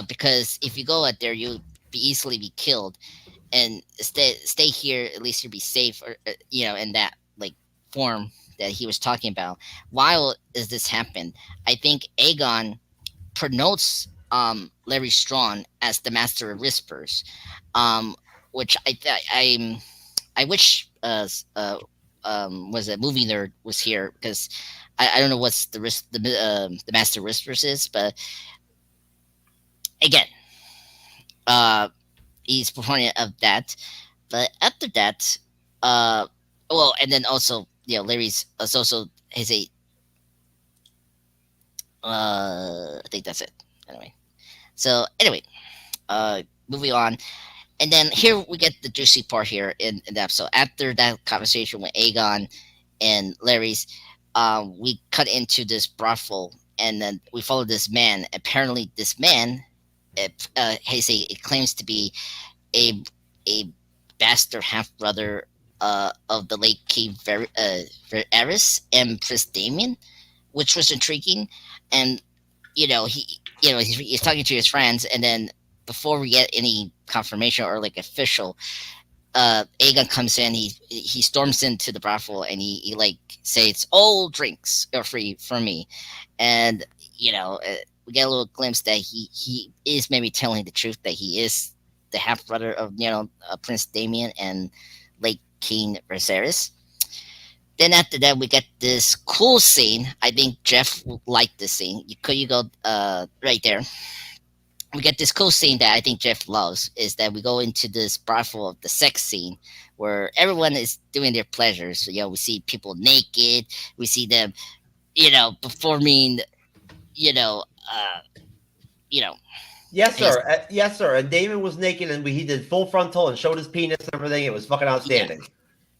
Because if you go out there, you'll easily be killed. And stay here, at least you'll be safe, or in that, like, form that he was talking about. While is this happen? I think Aegon promotes Larry Strong as the Master of Whispers. Which I wish was a movie nerd was here, because I don't know what's the Master Whispers is, but again, he's proponent of that. But after that, and then also Larry's also has a I think that's it. Anyway, moving on. And then here we get the juicy part here in the episode. After that conversation with Aegon and Larry's, we cut into this brothel, and then we follow this man. Apparently, this man, it claims to be a bastard half brother of the late King Varys and Prince Daemon, which was intriguing. And he's talking to his friends, and then before we get any confirmation or like official, Aegon comes in. He storms into the brothel, and he like says, "All drinks are free for me." And we get a little glimpse that he is maybe telling the truth, that he is the half brother of Prince Daemon and late King Viserys. Then after that, we get this cool scene. I think Jeff will like this scene. Could you go right there? We get this cool scene that I think Jeff loves, is that we go into this brothel of the sex scene where everyone is doing their pleasures. We see people naked. We see them, performing, Yes, sir. Yes, sir. And Daemon was naked, and he did full frontal and showed his penis and everything. It was fucking outstanding. Yeah,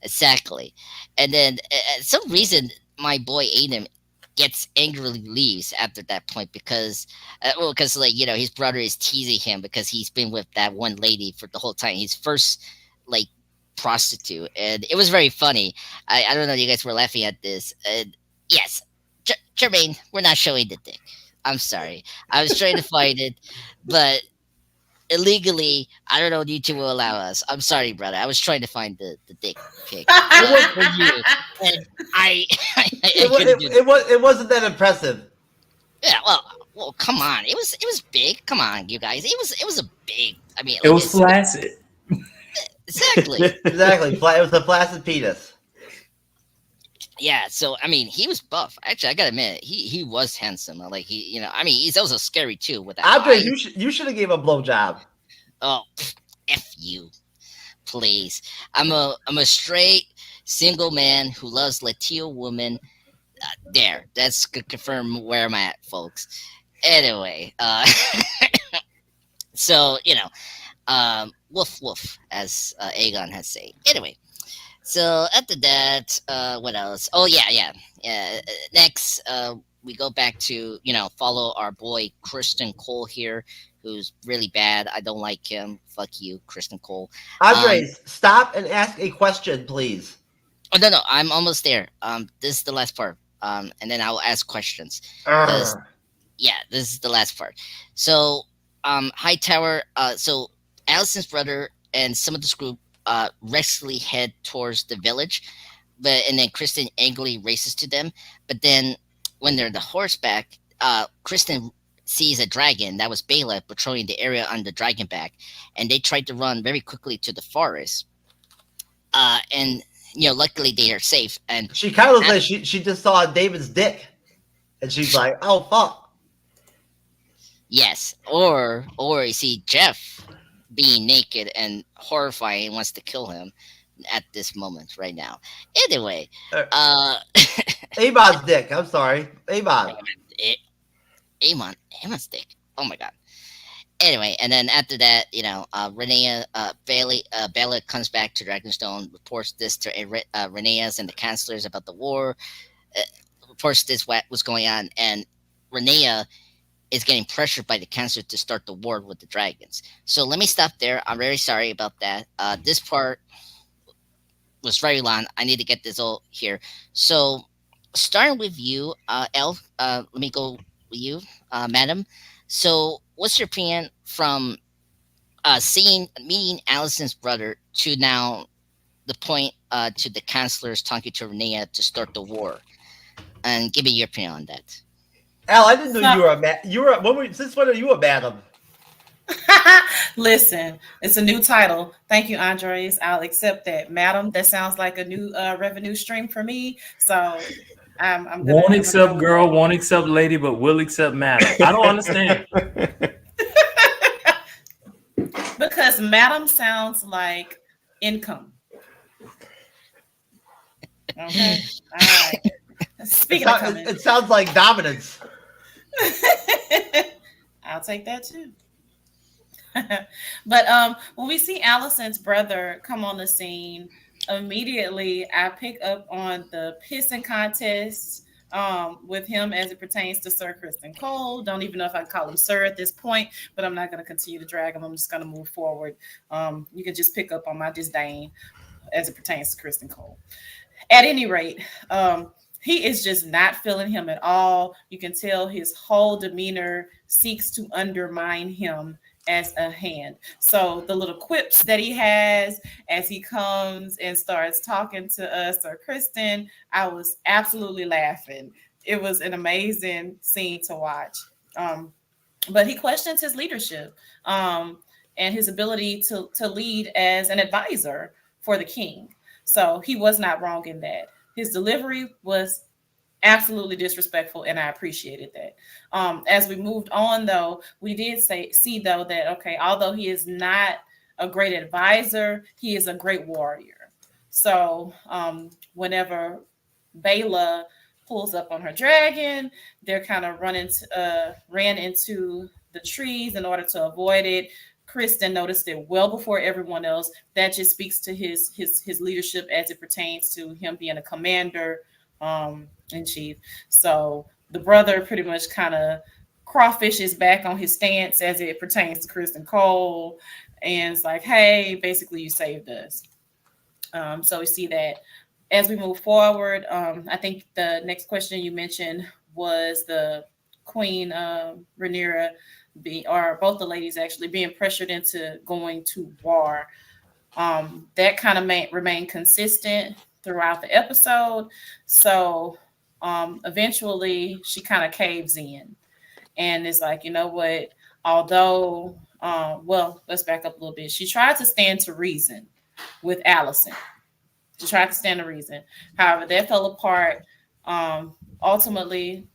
exactly. And then at some reason, my boy Adam gets angrily leaves after that point because his brother is teasing him because he's been with that one lady for the whole time. His first like prostitute, and it was very funny. I don't know if you guys were laughing at this. Yes, Jermaine, we're not showing the dick. I'm sorry. I was trying to find it, but illegally, I don't know if YouTube will allow us. I'm sorry, brother. I was trying to find the dick pic. It was for you, and it wasn't that impressive. Yeah, well, come on. It was big. Come on, you guys. It was a big. I mean, it was flaccid. Exactly. Exactly. It was a flaccid penis. Yeah, so I mean, he was buff. Actually, I gotta admit, he was handsome. Like I mean, he's also scary too with that Andre, eyes. you should have gave a blowjob. Oh, f you, please. I'm a straight single man who loves Latino women. There, that's could confirm where I'm at, folks. Anyway, so woof woof, as Aegon has said. Anyway. So after that, what else? Oh yeah. Next, we go back to follow our boy Kristen Cole here, who's really bad. I don't like him. Fuck you, Kristen Cole. Andre, stop and ask a question, please. Oh no, I'm almost there. This is the last part. And then I'll ask questions. Yeah, this is the last part. So, Hightower. So Allison's brother and some of this group restlessly head towards the village, and then Kristen angrily races to them. But then, when they're the horseback, Kristen sees a dragon that was Bela patrolling the area on the dragon back, and they tried to run very quickly to the forest. And luckily they are safe. And she kind of looks like she just saw David's dick, and she's like, "Oh fuck." Yes, or you see Jeff being naked and horrifying, wants to kill him at this moment right now. Anyway, Amon's dick. I'm sorry, Amon. Amon's dick. Oh my god. Anyway, and then after that, Bela comes back to Dragonstone, reports this to Rhaenyra and the counselors about the war, reports this what's going on, and Rhaenyra is getting pressured by the counselor to start the war with the dragons. So let me stop there. I'm very sorry about that. This part was very long. I need to get this all here. So starting with you, Elle, let me go with you, madam. So what's your opinion from meeting Allison's brother to now the point to the counselors talking to Rhaenyra to start the war? And give me your opinion on that. Al, I didn't know you were since when are you a madam? Listen, it's a new title. Thank you, Andres. I'll accept that. Madam, that sounds like a new revenue stream for me. So I'm gonna, won't accept girl, won't accept lady, but will accept madam. I don't understand. Because madam sounds like income. Okay. All right. Speaking of coming. It sounds like dominance. I'll take that too. But when we see Allison's brother come on the scene, immediately I pick up on the pissing contest with him as it pertains to Sir Kristen Cole. Don't even know if I can call him Sir at this point, but I'm not going to continue to drag him. I'm just going to move forward. You can just pick up on my disdain as it pertains to Kristen Cole. At any rate, he is just not feeling him at all. You can tell his whole demeanor seeks to undermine him as a hand. So the little quips that he has as he comes and starts talking to us or Kristen, I was absolutely laughing. It was an amazing scene to watch. But he questions his leadership and his ability to lead as an advisor for the king. So he was not wrong in that. His delivery was absolutely disrespectful, and I appreciated that. As we moved on, though, we did see that, okay, although he is not a great advisor, he is a great warrior. So whenever Bela pulls up on her dragon, they're kind of ran into the trees in order to avoid it. Kristen noticed it well before everyone else. That just speaks to his leadership as it pertains to him being a commander in chief. So the brother pretty much kind of crawfishes back on his stance as it pertains to Kristen Cole, and it's like, hey, basically you saved us. So we see that as we move forward. I think the next question you mentioned was the Queen Rhaenyra, or both the ladies actually being pressured into going to war. That kind of remained consistent throughout the episode. So eventually she kind of caves in and is like, you know what, although, well, let's back up a little bit. She tried to stand to reason with Alicent to try to stand a reason. However, that fell apart. Ultimately,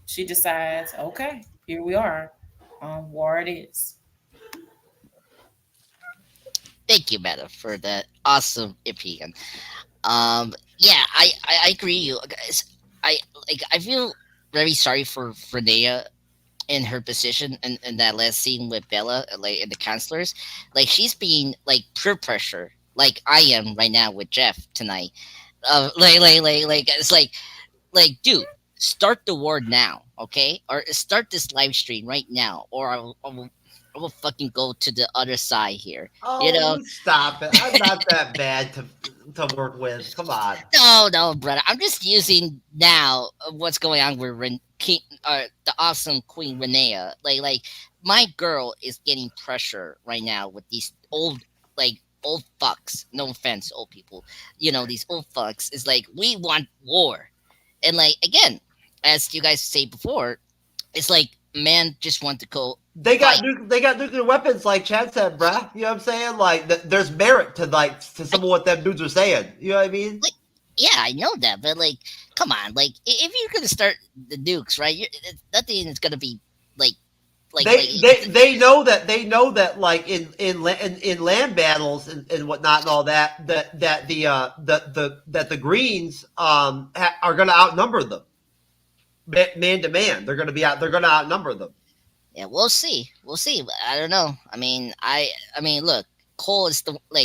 she decides, okay, here we are. War it is. Thank you, Meta, for that awesome opinion. Yeah, I agree with you guys. I feel very sorry for Rhaenyra in her position in that last scene with Bella, like in the counselors. Like she's being like peer pressure, like I am right now with Jeff tonight. Like it's like dude, start the war now, okay? Or start this live stream right now, or I will fucking go to the other side here. Oh, You know? stop it! I'm not that bad to work with. Come on. No, brother. I'm just using now what's going on with the awesome Queen Rhaenyra. Like my girl is getting pressure right now with these old fucks. No offense, old people. You know, these old fucks is like, we want war. And like, again, as you guys say before, it's like man just want to go. They got nuclear weapons, like Chad said, bruh. You know what I'm saying? Like, there's merit to some of what them dudes are saying. You know what I mean? Like, yeah, I know that, but like, come on, like, if you're gonna start the nukes, right? Nothing is gonna be like they know that like in land battles and whatnot and all that the Greens are gonna outnumber them man to man. They're gonna outnumber them. Yeah, we'll see. I don't know. I mean, look, Cole is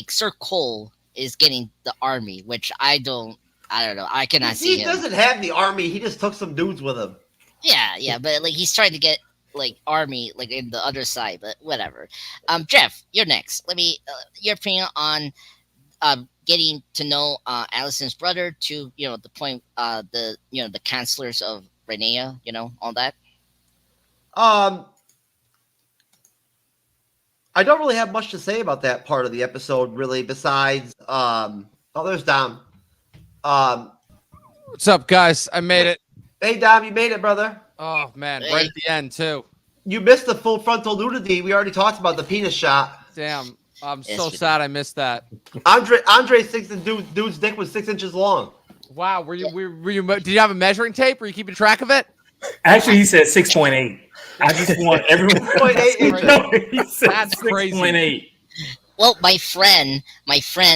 Sir Cole is getting the army, which I don't know. I cannot see him. He doesn't have the army. He just took some dudes with him. Yeah, but like he's trying to get like army like in the other side, but whatever. Jeff, you're next. Let me your opinion on getting to know Alicent's brother to the point the counselors of Rhaenyra, all that. I don't really have much to say about that part of the episode, really, besides, there's Dom. What's up, guys? I made it. Hey, Dom, you made it, brother. Oh, man, right at the end, too. You missed the full frontal nudity. We already talked about the penis shot. Damn, I'm so sad I missed that. Andre thinks the dude's dick was 6 inches long. Wow, were you? Did you have a measuring tape? Were you keeping track of it? Actually, he said 6.8. I just want everyone. 6.8 inches. He said That's crazy. 6.8. Well, my friend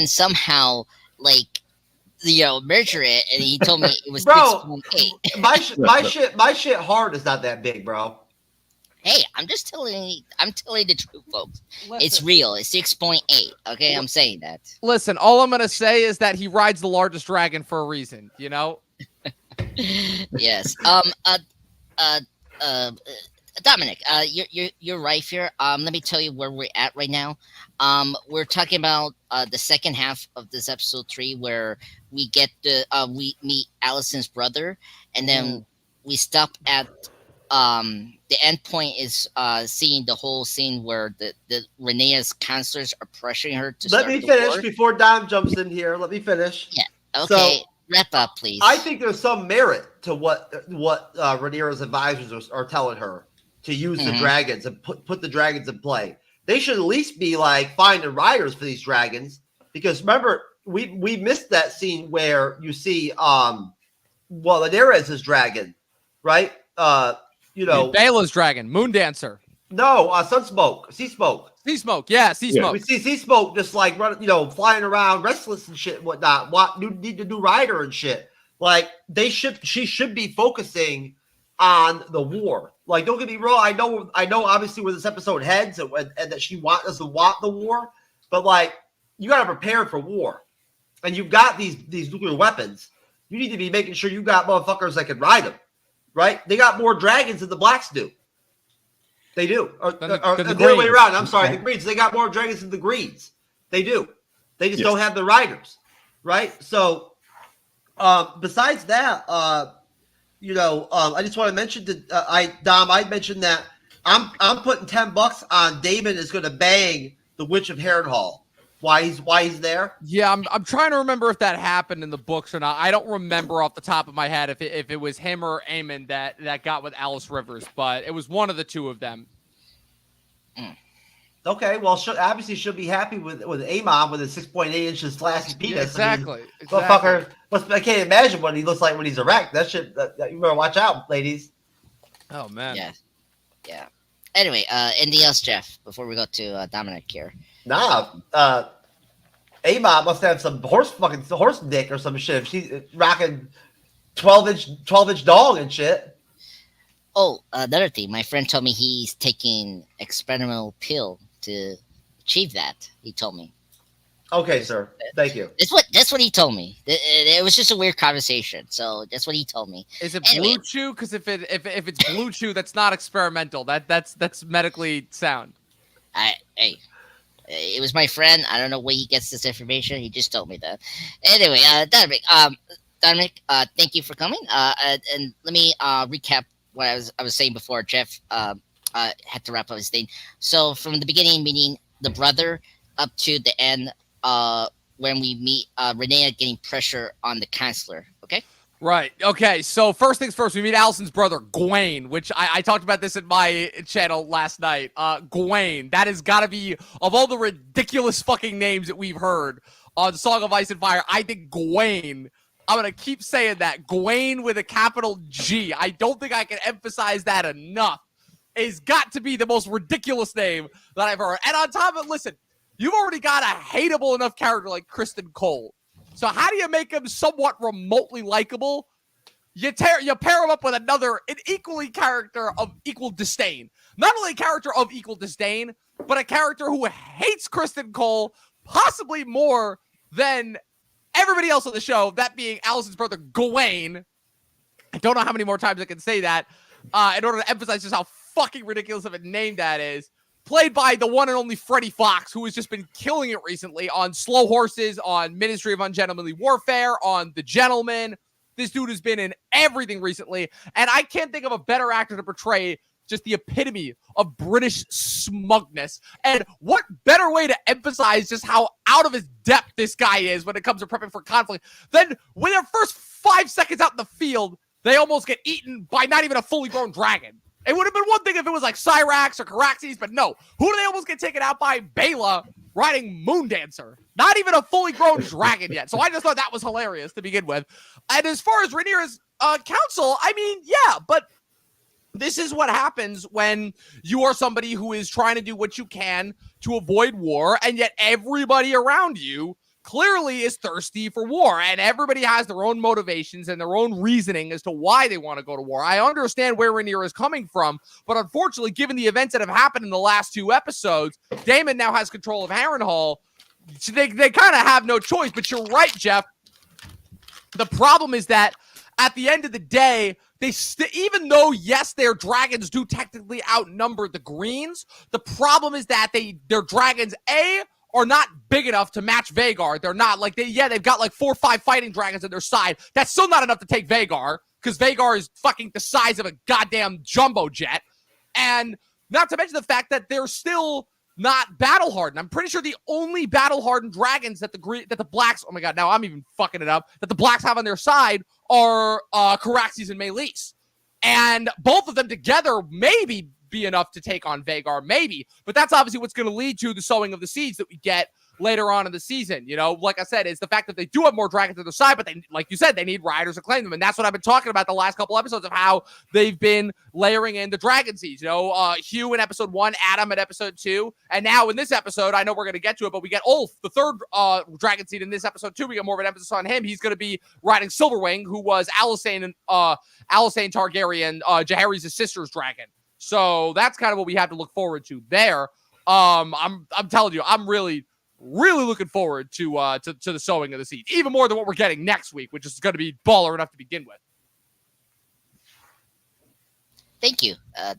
somehow measure it, and he told me it was 6.8. My shit hard is not that big, bro. Hey, I'm telling the truth, folks. Listen. It's real. It's 6.8. Okay, I'm saying that. Listen, all I'm gonna say is that he rides the largest dragon for a reason. Yes. Dominic, you're right here. Let me tell you where we're at right now. We're talking about the second half of this episode 3, where we get we meet Alicent's brother, and then we stop at the end point is seeing the whole scene where the Rhaenyra's counselors are pressuring her to. Let me finish before Dom jumps in here. Let me finish. Yeah. Okay. So, wrap up, please. I think there's some merit to what Rhaenyra's advisors are telling her to use the dragons and put the dragons in play. They should at least be like finding riders for these dragons, because remember we missed that scene where you see Rhaenyra is his dragon, right? Bela's dragon, Moon Dancer. No, Sunsmoke, Sea Smoke. Sea Smoke, yeah, Sea Smoke. We see Sea Smoke just like running, flying around, restless and shit, and whatnot. Need to do rider and shit. Like she should be focusing on the war. Like, don't get me wrong. I know. Obviously, where this episode heads, and that she doesn't want the war, but like, you got to prepare for war, and you've got these nuclear weapons. You need to be making sure you got motherfuckers that can ride them, right? They got more dragons than the blacks do. They do. Or the other way around. I'm sorry, the Greens. They got more dragons than the Greens. They do. They just don't have the riders, right? So, besides that, I just want to mention that I mentioned that I'm putting $10 on Daemon is going to bang the Witch of Harrenhal. Why he's there? Yeah, I'm trying to remember if that happened in the books or not. I don't remember off the top of my head if it was him or Aemon that got with Alice Rivers, but it was one of the two of them. Okay, well, obviously she'll be happy with Amon with a 6.8 inches flaccid penis. Exactly. Motherfucker, I can't imagine what he looks like when he's erect. That shit, you better watch out, ladies. Oh man. Yeah. Anyway, anything else, Jeff? Before we go to Dominic here. Nah. Amon must have some horse dick or some shit. If she's rocking 12-inch dog and shit. Oh, another thing. My friend told me he's taking experimental pill to achieve that. He told me. Okay, sir. Thank you. That's what he told me. It was just a weird conversation. So that's what he told me. Is it Blue Chew? Because if it's Blue Chew, that's not experimental. That's medically sound. Hey, it was my friend. I don't know where he gets this information. He just told me that. Anyway, Dominic, thank you for coming. And let me recap what I was saying before. Jeff had to wrap up his thing. So from the beginning, meaning the brother, up to the end, when we meet Rhaenyra getting pressure on the chancellor. Okay. Right. Okay. So first things first, we meet Alicent's brother, Gawain, which I talked about this in my channel last night. Gawain, that has got to be, of all the ridiculous fucking names that we've heard on Song of Ice and Fire, I think Gawain, I'm going to keep saying that, Gawain with a capital G. I don't think I can emphasize that enough. It's got to be the most ridiculous name that I've heard. And on top of it, listen, you've already got a hateable enough character like Kristen Cole. So how do you make him somewhat remotely likable? You pair him up with an equally character of equal disdain. Not only a character of equal disdain, but a character who hates Kristen Cole possibly more than everybody else on the show, that being Alicent's brother, Gawain. I don't know how many more times I can say that in order to emphasize just how fucking ridiculous of a name that is. Played by the one and only Freddie Fox, who has just been killing it recently on Slow Horses, on Ministry of Ungentlemanly Warfare, on The Gentleman. This dude has been in everything recently, and I can't think of a better actor to portray just the epitome of British smugness. And what better way to emphasize just how out of his depth this guy is when it comes to prepping for conflict than when their first 5 seconds out in the field, they almost get eaten by not even a fully grown dragon. It would have been one thing if it was like Cyrax or Caraxes, but no. Who do they almost get taken out by? Bela riding Moondancer. Not even a fully grown dragon yet. So I just thought that was hilarious to begin with. And as far as Rhaenyra's counsel, I mean, yeah, but this is what happens when you are somebody who is trying to do what you can to avoid war, and yet everybody around you clearly is thirsty for war, and everybody has their own motivations and their own reasoning as to why they want to go to war. I understand where Rhaenyra is coming from, but unfortunately, given the events that have happened in the last 2 episodes, Daemon now has control of Harrenhal. So they kind of have no choice, but you're right, Jeff. The problem is that at the end of the day, even though, yes, their dragons do technically outnumber the Greens, the problem is that their dragons, are not big enough to match Vhagar. They're not like they've got like 4 or 5 fighting dragons on their side. That's still not enough to take Vhagar, because Vhagar is fucking the size of a goddamn jumbo jet. And not to mention the fact that they're still not battle hardened. I'm pretty sure the only battle hardened dragons that the blacks, oh my god, now I'm even fucking it up, that the blacks have on their side are Caraxes and Meleys. And both of them together maybe be enough to take on Vhagar, maybe. But that's obviously what's going to lead to the sowing of the seeds that we get later on in the season. You know, like I said, it's the fact that they do have more dragons to their side, but they, like you said, they need riders to claim them. And that's what I've been talking about the last couple episodes of how they've been layering in the Dragonseeds. You know, Hugh in episode 1, Adam in episode 2. And now in this episode, I know we're going to get to it, but we get Ulf, the third Dragonseed in this episode 2. We get more of an emphasis on him. He's going to be riding Silverwing, who was Alicent Targaryen, Jaehaerys' sister's dragon. So that's kind of what we have to look forward to there. I'm telling you, I'm really looking forward to the sowing of the seeds, even more than what we're getting next week, which is going to be baller enough to begin with. Thank you,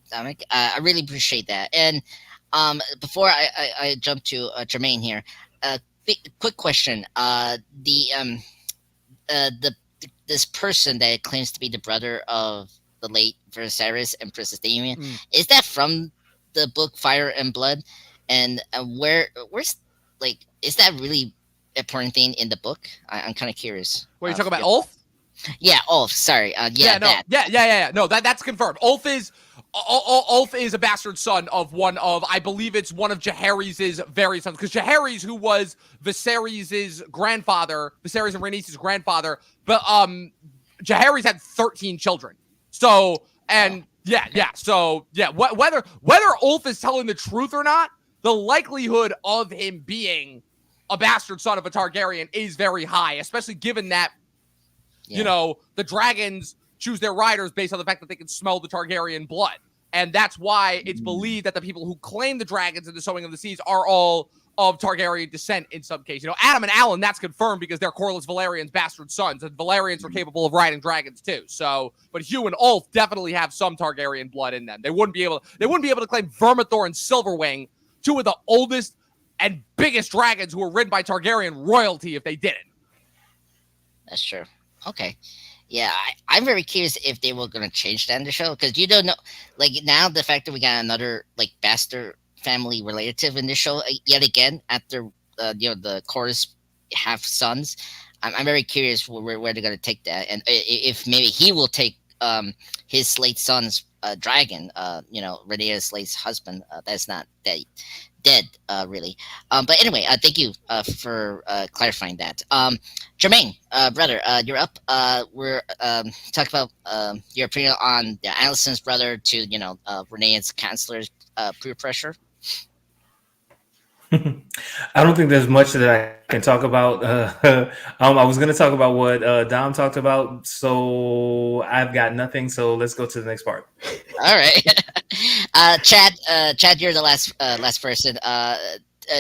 Dominic. I really appreciate that. And before I jump to Jermaine here, quick question: this person that claims to be the brother of the late Viserys and Princess Daemon, is that from the book Fire and Blood? And where's like, is that really important thing in the book? I'm kind of curious. What are you talking about, Ulf? Yeah, Ulf. Sorry. No, that's confirmed. Ulf is Ulf is a bastard son of one of, I believe it's one of Jaehaerys' various sons, because Jaehaerys, who was Viserys' grandfather, Viserys and Rhaenys' grandfather, but Jaehaerys had 13 children. So, and whether Ulf is telling the truth or not, the likelihood of him being a bastard son of a Targaryen is very high, especially given that, you know, the dragons choose their riders based on the fact that they can smell the Targaryen blood. And that's why it's believed that the people who claim the dragons in the Sowing of the Seas are all of Targaryen descent in some cases. You know, Adam and Alan, that's confirmed because they're Corlys Valerian's bastard sons, and Valerians are capable of riding dragons too. So, but Hugh and Ulf definitely have some Targaryen blood in them. They wouldn't be able to claim Vermithor and Silverwing, two of the oldest and biggest dragons who were ridden by Targaryen royalty, if they didn't. That's true. Okay. Yeah, I'm very curious if they were going to change that in the show, because you don't know, like, now the fact that we got another, like, bastard family relative in the show yet again after, you know, the chorus have sons. I'm very curious where they're going to take that, and if maybe he will take his Slate son's dragon, you know, Rhaenyra Slate's husband. That's not dead, really. But anyway, thank you for clarifying that. Jermaine, brother, you're up. We're talking about your opinion on the Alicent's brother to, you know, Rhaenyra's counselor's peer pressure. I don't think there's much that I can talk about. I was going to talk about what Dom talked about, so I've got nothing. So let's go to the next part. All right, Chad, you're the last person.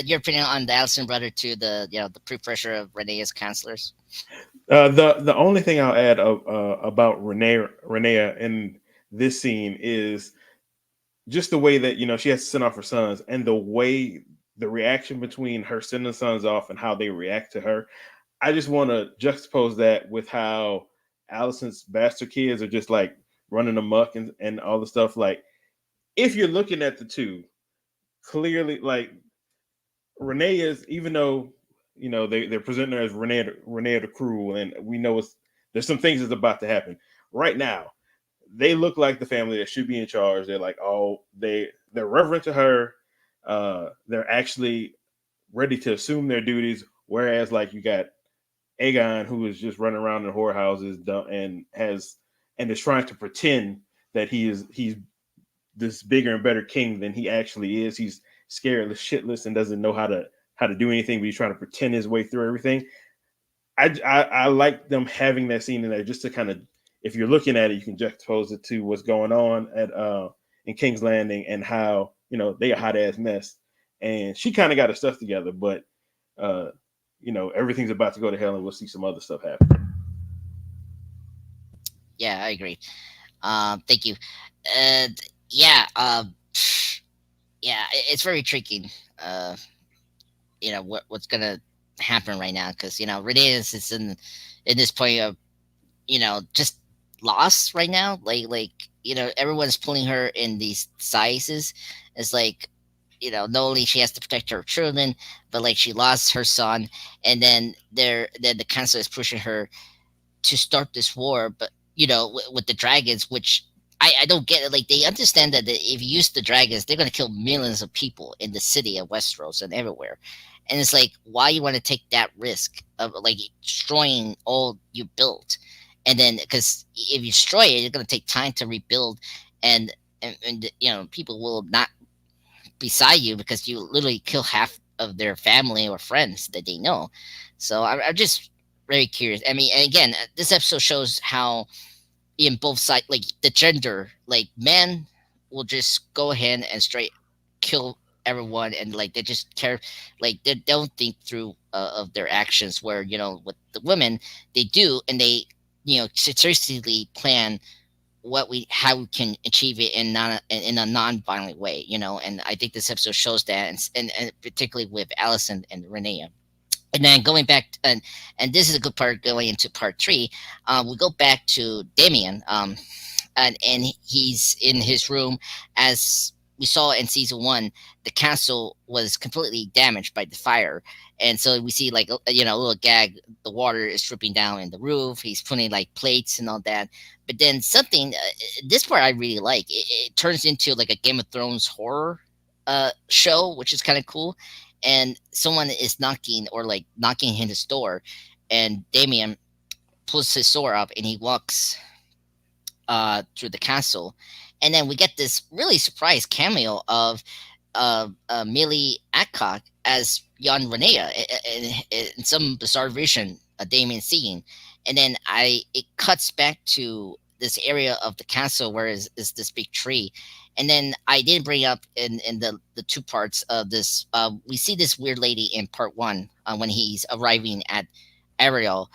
Your opinion on the Alicent brother to the, you know, the peer pressure of Rhaenyra's counselors. The only thing I'll add about Rhaenyra in this scene is just the way that, you know, she has to send off her sons, and the reaction between her sending sons off and how they react to her. I just want to juxtapose that with how Alicent's bastard kids are just like running amok and all the stuff. Like, if you're looking at the two, clearly, like, Rhaenyra's, even though, you know, they're presenting her as Rhaenyra the Cruel, and we know there's some things that's about to happen. Right now, they look like the family that should be in charge. They're like, they're reverent to her. They're actually ready to assume their duties, whereas, like, you got Aegon, who is just running around in whorehouses and is trying to pretend that he's this bigger and better king than he actually is. He's scared, shitless, and doesn't know how to do anything, but he's trying to pretend his way through everything. I like them having that scene in there just to kind of, if you're looking at it, you can juxtapose it to what's going on at in King's Landing and how, you know, they a hot ass mess, and she kind of got her stuff together, but you know, everything's about to go to hell, and we'll see some other stuff happen. Yeah, I agree. Thank you. It's very tricky. You know, what's gonna happen right now, because, you know, Rhaenyra is in this point of, you know, just lost right now. Like, you know, everyone's pulling her in these sizes. It's like, you know, not only she has to protect her children, but, like, she lost her son, and then the council is pushing her to start this war, but, you know, with the dragons, which I don't get it. Like, they understand that if you use the dragons, they're going to kill millions of people in the city of Westeros and everywhere. And it's like, why you want to take that risk of, like, destroying all you built? And then, because if you destroy it, it's going to take time to rebuild, and you know, people will not beside you because you literally kill half of their family or friends that they know. So I'm just very curious. I mean, and again, this episode shows how in both sides, like, the gender, like, men will just go ahead and straight kill everyone, and, like, they just care, like, they don't think through of their actions, where, you know, with the women, they do, and they, you know, seriously plan how we can achieve it in a non-violent way, you know. And I think this episode shows that, and particularly with Alicent and Rhaenyra. And then going back, and this is a good part going into part 3. We go back to Daemon, and he's in his room as we saw in season 1, the castle was completely damaged by the fire, and so we see like a little gag. The water is dripping down in the roof. He's putting like plates and all that. But then something, this part I really like. It turns into like a Game of Thrones horror show, which is kind of cool. And someone is knocking in his door, and Damien pulls his sword up and he walks through the castle, and then we get this really surprise cameo of Millie Adcock as young Rhaenyra in some bizarre vision of Damien seeing, and then it cuts back to this area of the castle where is this big tree. And then I didn't bring up in the two parts of this. We see this weird lady in part 1 when he's arriving at Ariel.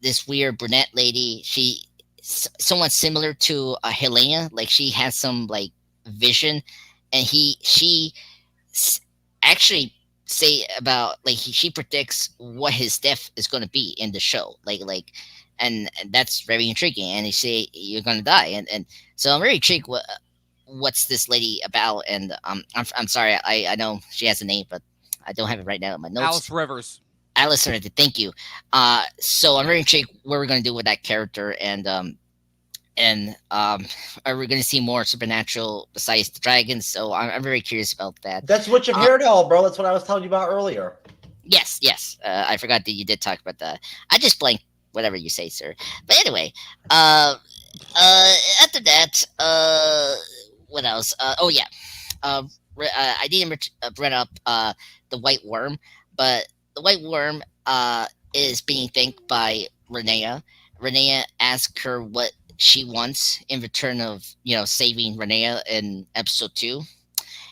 This weird brunette lady. She somewhat similar to Helena. Like she has some like vision, and she actually say about like she predicts what his death is going to be in the show. And that's very intriguing. And they say you're going to die, and so I'm very intrigued. What's this lady about? And I'm sorry, I know she has a name, but I don't have it right now in my notes. Alice Rivers. Alice Rivers, thank you. So I'm very intrigued what we're going to do with that character, and are we going to see more supernatural besides the dragons? So I'm very curious about that. That's Witch of Harrenhal, bro. That's what I was telling you about earlier. Yes. I forgot that you did talk about that. I just blanked whatever you say, sir. But anyway, after that, what else? I didn't bring up the White Worm, but the White Worm is being thanked by Rhaenyra. Rhaenyra asks her what she wants in return of saving Rhaenyra in episode 2,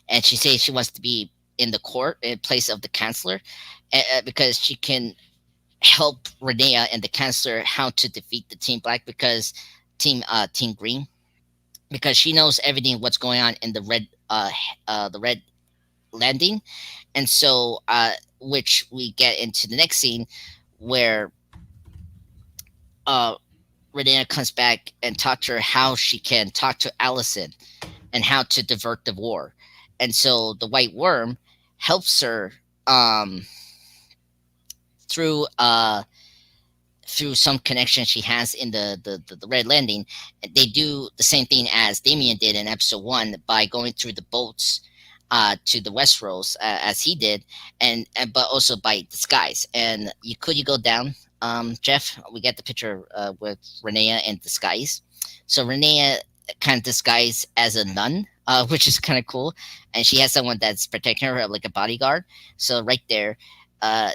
and she says she wants to be in the court in place of the Chancellor, because she can help Rhaenyra and the Chancellor how to defeat the Team Black Team Green, because she knows everything what's going on in the Red Landing. And so which we get into the next scene where Rhaenyra comes back and talks to her how she can talk to Alicent and how to divert the war. And so the White Worm helps her through some connection she has in the Red Landing. They do the same thing as Damien did in episode 1 by going through the boats to the Westeros as he did, but also by disguise. And you go down, Jeff. We get the picture with Rhaenyra in disguise. So Rhaenyra kind of disguised as a nun, which is kind of cool, and she has someone that's protecting her, like a bodyguard. So right there. And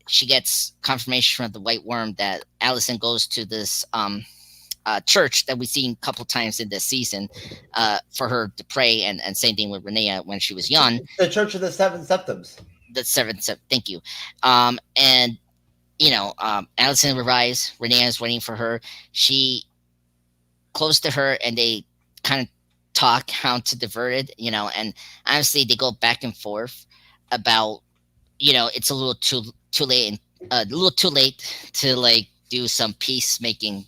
she gets confirmation from the White Worm that Alicent goes to this church that we've seen a couple times in this season for her to pray, and same thing with Rhaenyra when she was young. The Church of the Seven Septums. Thank you. And Alicent arrives. Rhaenyra is waiting for her. She close to her, and they kind of talk how to divert it. And honestly, they go back and forth about. It's a little too late, and a little too late to like do some peacemaking,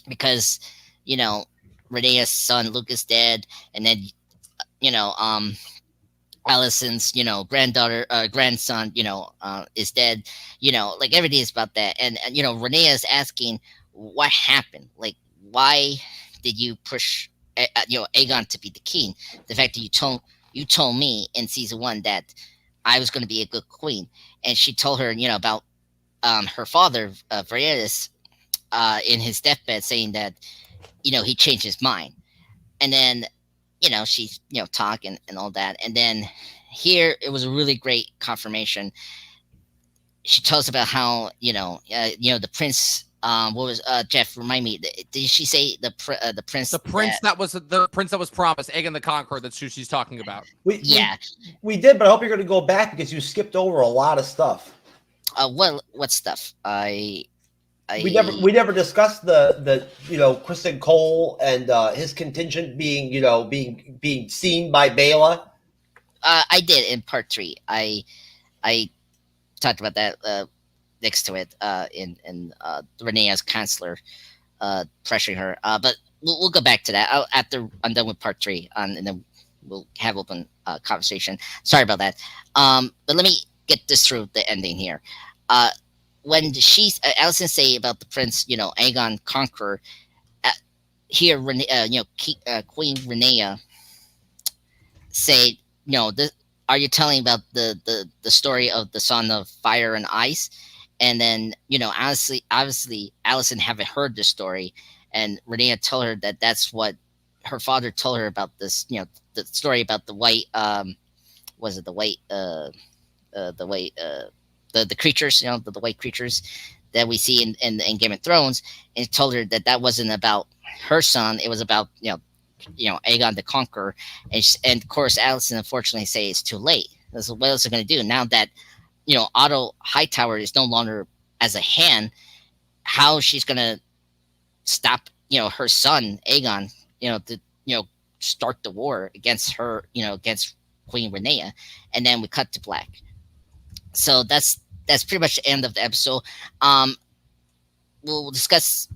because Rhaenyra's son Luke is dead, and then Alicent's grandson is dead. Like everything is about that, and Rhaenyra is asking what happened, like why did you push Aegon to be the king? The fact that you told me in season 1 that I was going to be a good queen. And she told her, about her father, Varys, in his deathbed, saying that, he changed his mind. And then, she's, talking and all that. And then here, it was a really great confirmation. She tells about how, the prince, what was, Jeff, remind me, did she say the prince? The prince that was promised, Aegon the Conqueror, that's who she's talking about. We did, but I hope you're going to go back because you skipped over a lot of stuff. What stuff? We never discussed the Kristen Cole and his contingent being seen by Bela. I did in part 3. I talked about that next to it in Rhaenyra's Chancellor pressuring her. But we'll go back to that after I'm done with part 3, and then we'll have open conversation. Sorry about that. But let me get this through the ending here. When Alicent say about the prince, Aegon Conqueror, here, Queen Rhaenyra say, are you telling about the story of the Son of Fire and Ice? And then, obviously, Alicent haven't heard the story, and Rhaenyra told her that that's what her father told her about this, the story about the white, was it the white, the creatures, the white creatures that we see in Game of Thrones, and told her that wasn't about her son, it was about, Aegon the Conqueror, and of course, Alicent unfortunately say it's too late. So what else are going to do now that Otto Hightower is no longer as a hand? How she's going to stop her son Aegon to start the war against her, against Queen Rhaenyra? And then we cut to black. So that's pretty much the end of the episode. We'll discuss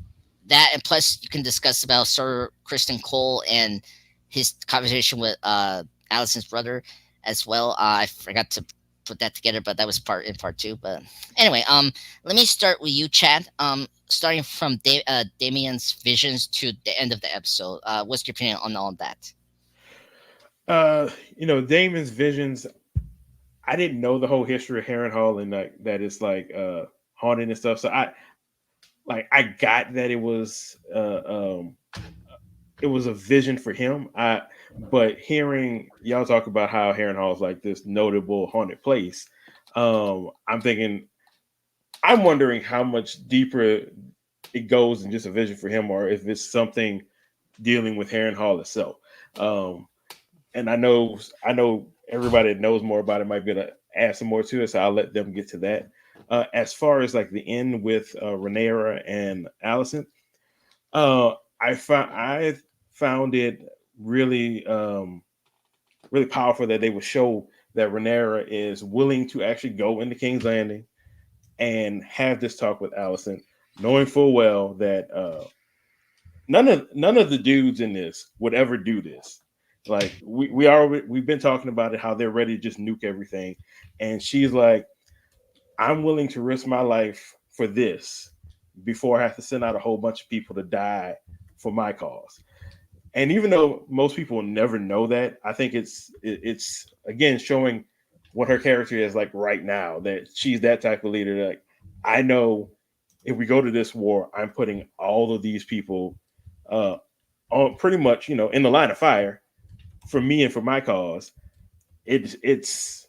that, and plus you can discuss about Sir Kristen Cole and his conversation with Alicent's brother as well. I forgot to put that together, but that was part 2. But anyway, let me start with you, Chad. Starting from Damien's visions to the end of the episode. What's your opinion on all of that? Daemon's visions, I didn't know the whole history of Harrenhal and that it's like haunted and stuff. So I got that it was a vision for him. But hearing y'all talk about how Harrenhal is like this notable haunted place, I'm wondering how much deeper it goes than just a vision for him, or if it's something dealing with Harrenhal itself. And I know everybody that knows more about it might be able to add some more to it, so I'll let them get to that. As far as like the end with Rhaenyra and Alicent, I found it really really powerful that they would show that Rhaenyra is willing to actually go into King's Landing and have this talk with Alicent, knowing full well that none of the dudes in this would ever do this. Like we've been talking about it, how they're ready to just nuke everything, and she's like, I'm willing to risk my life for this before I have to send out a whole bunch of people to die for my cause. And even though most people will never know that, I think it's again showing what her character is like right now, that she's that type of leader. Like, I know if we go to this war, I'm putting all of these people on pretty much, in the line of fire for me and for my cause. It's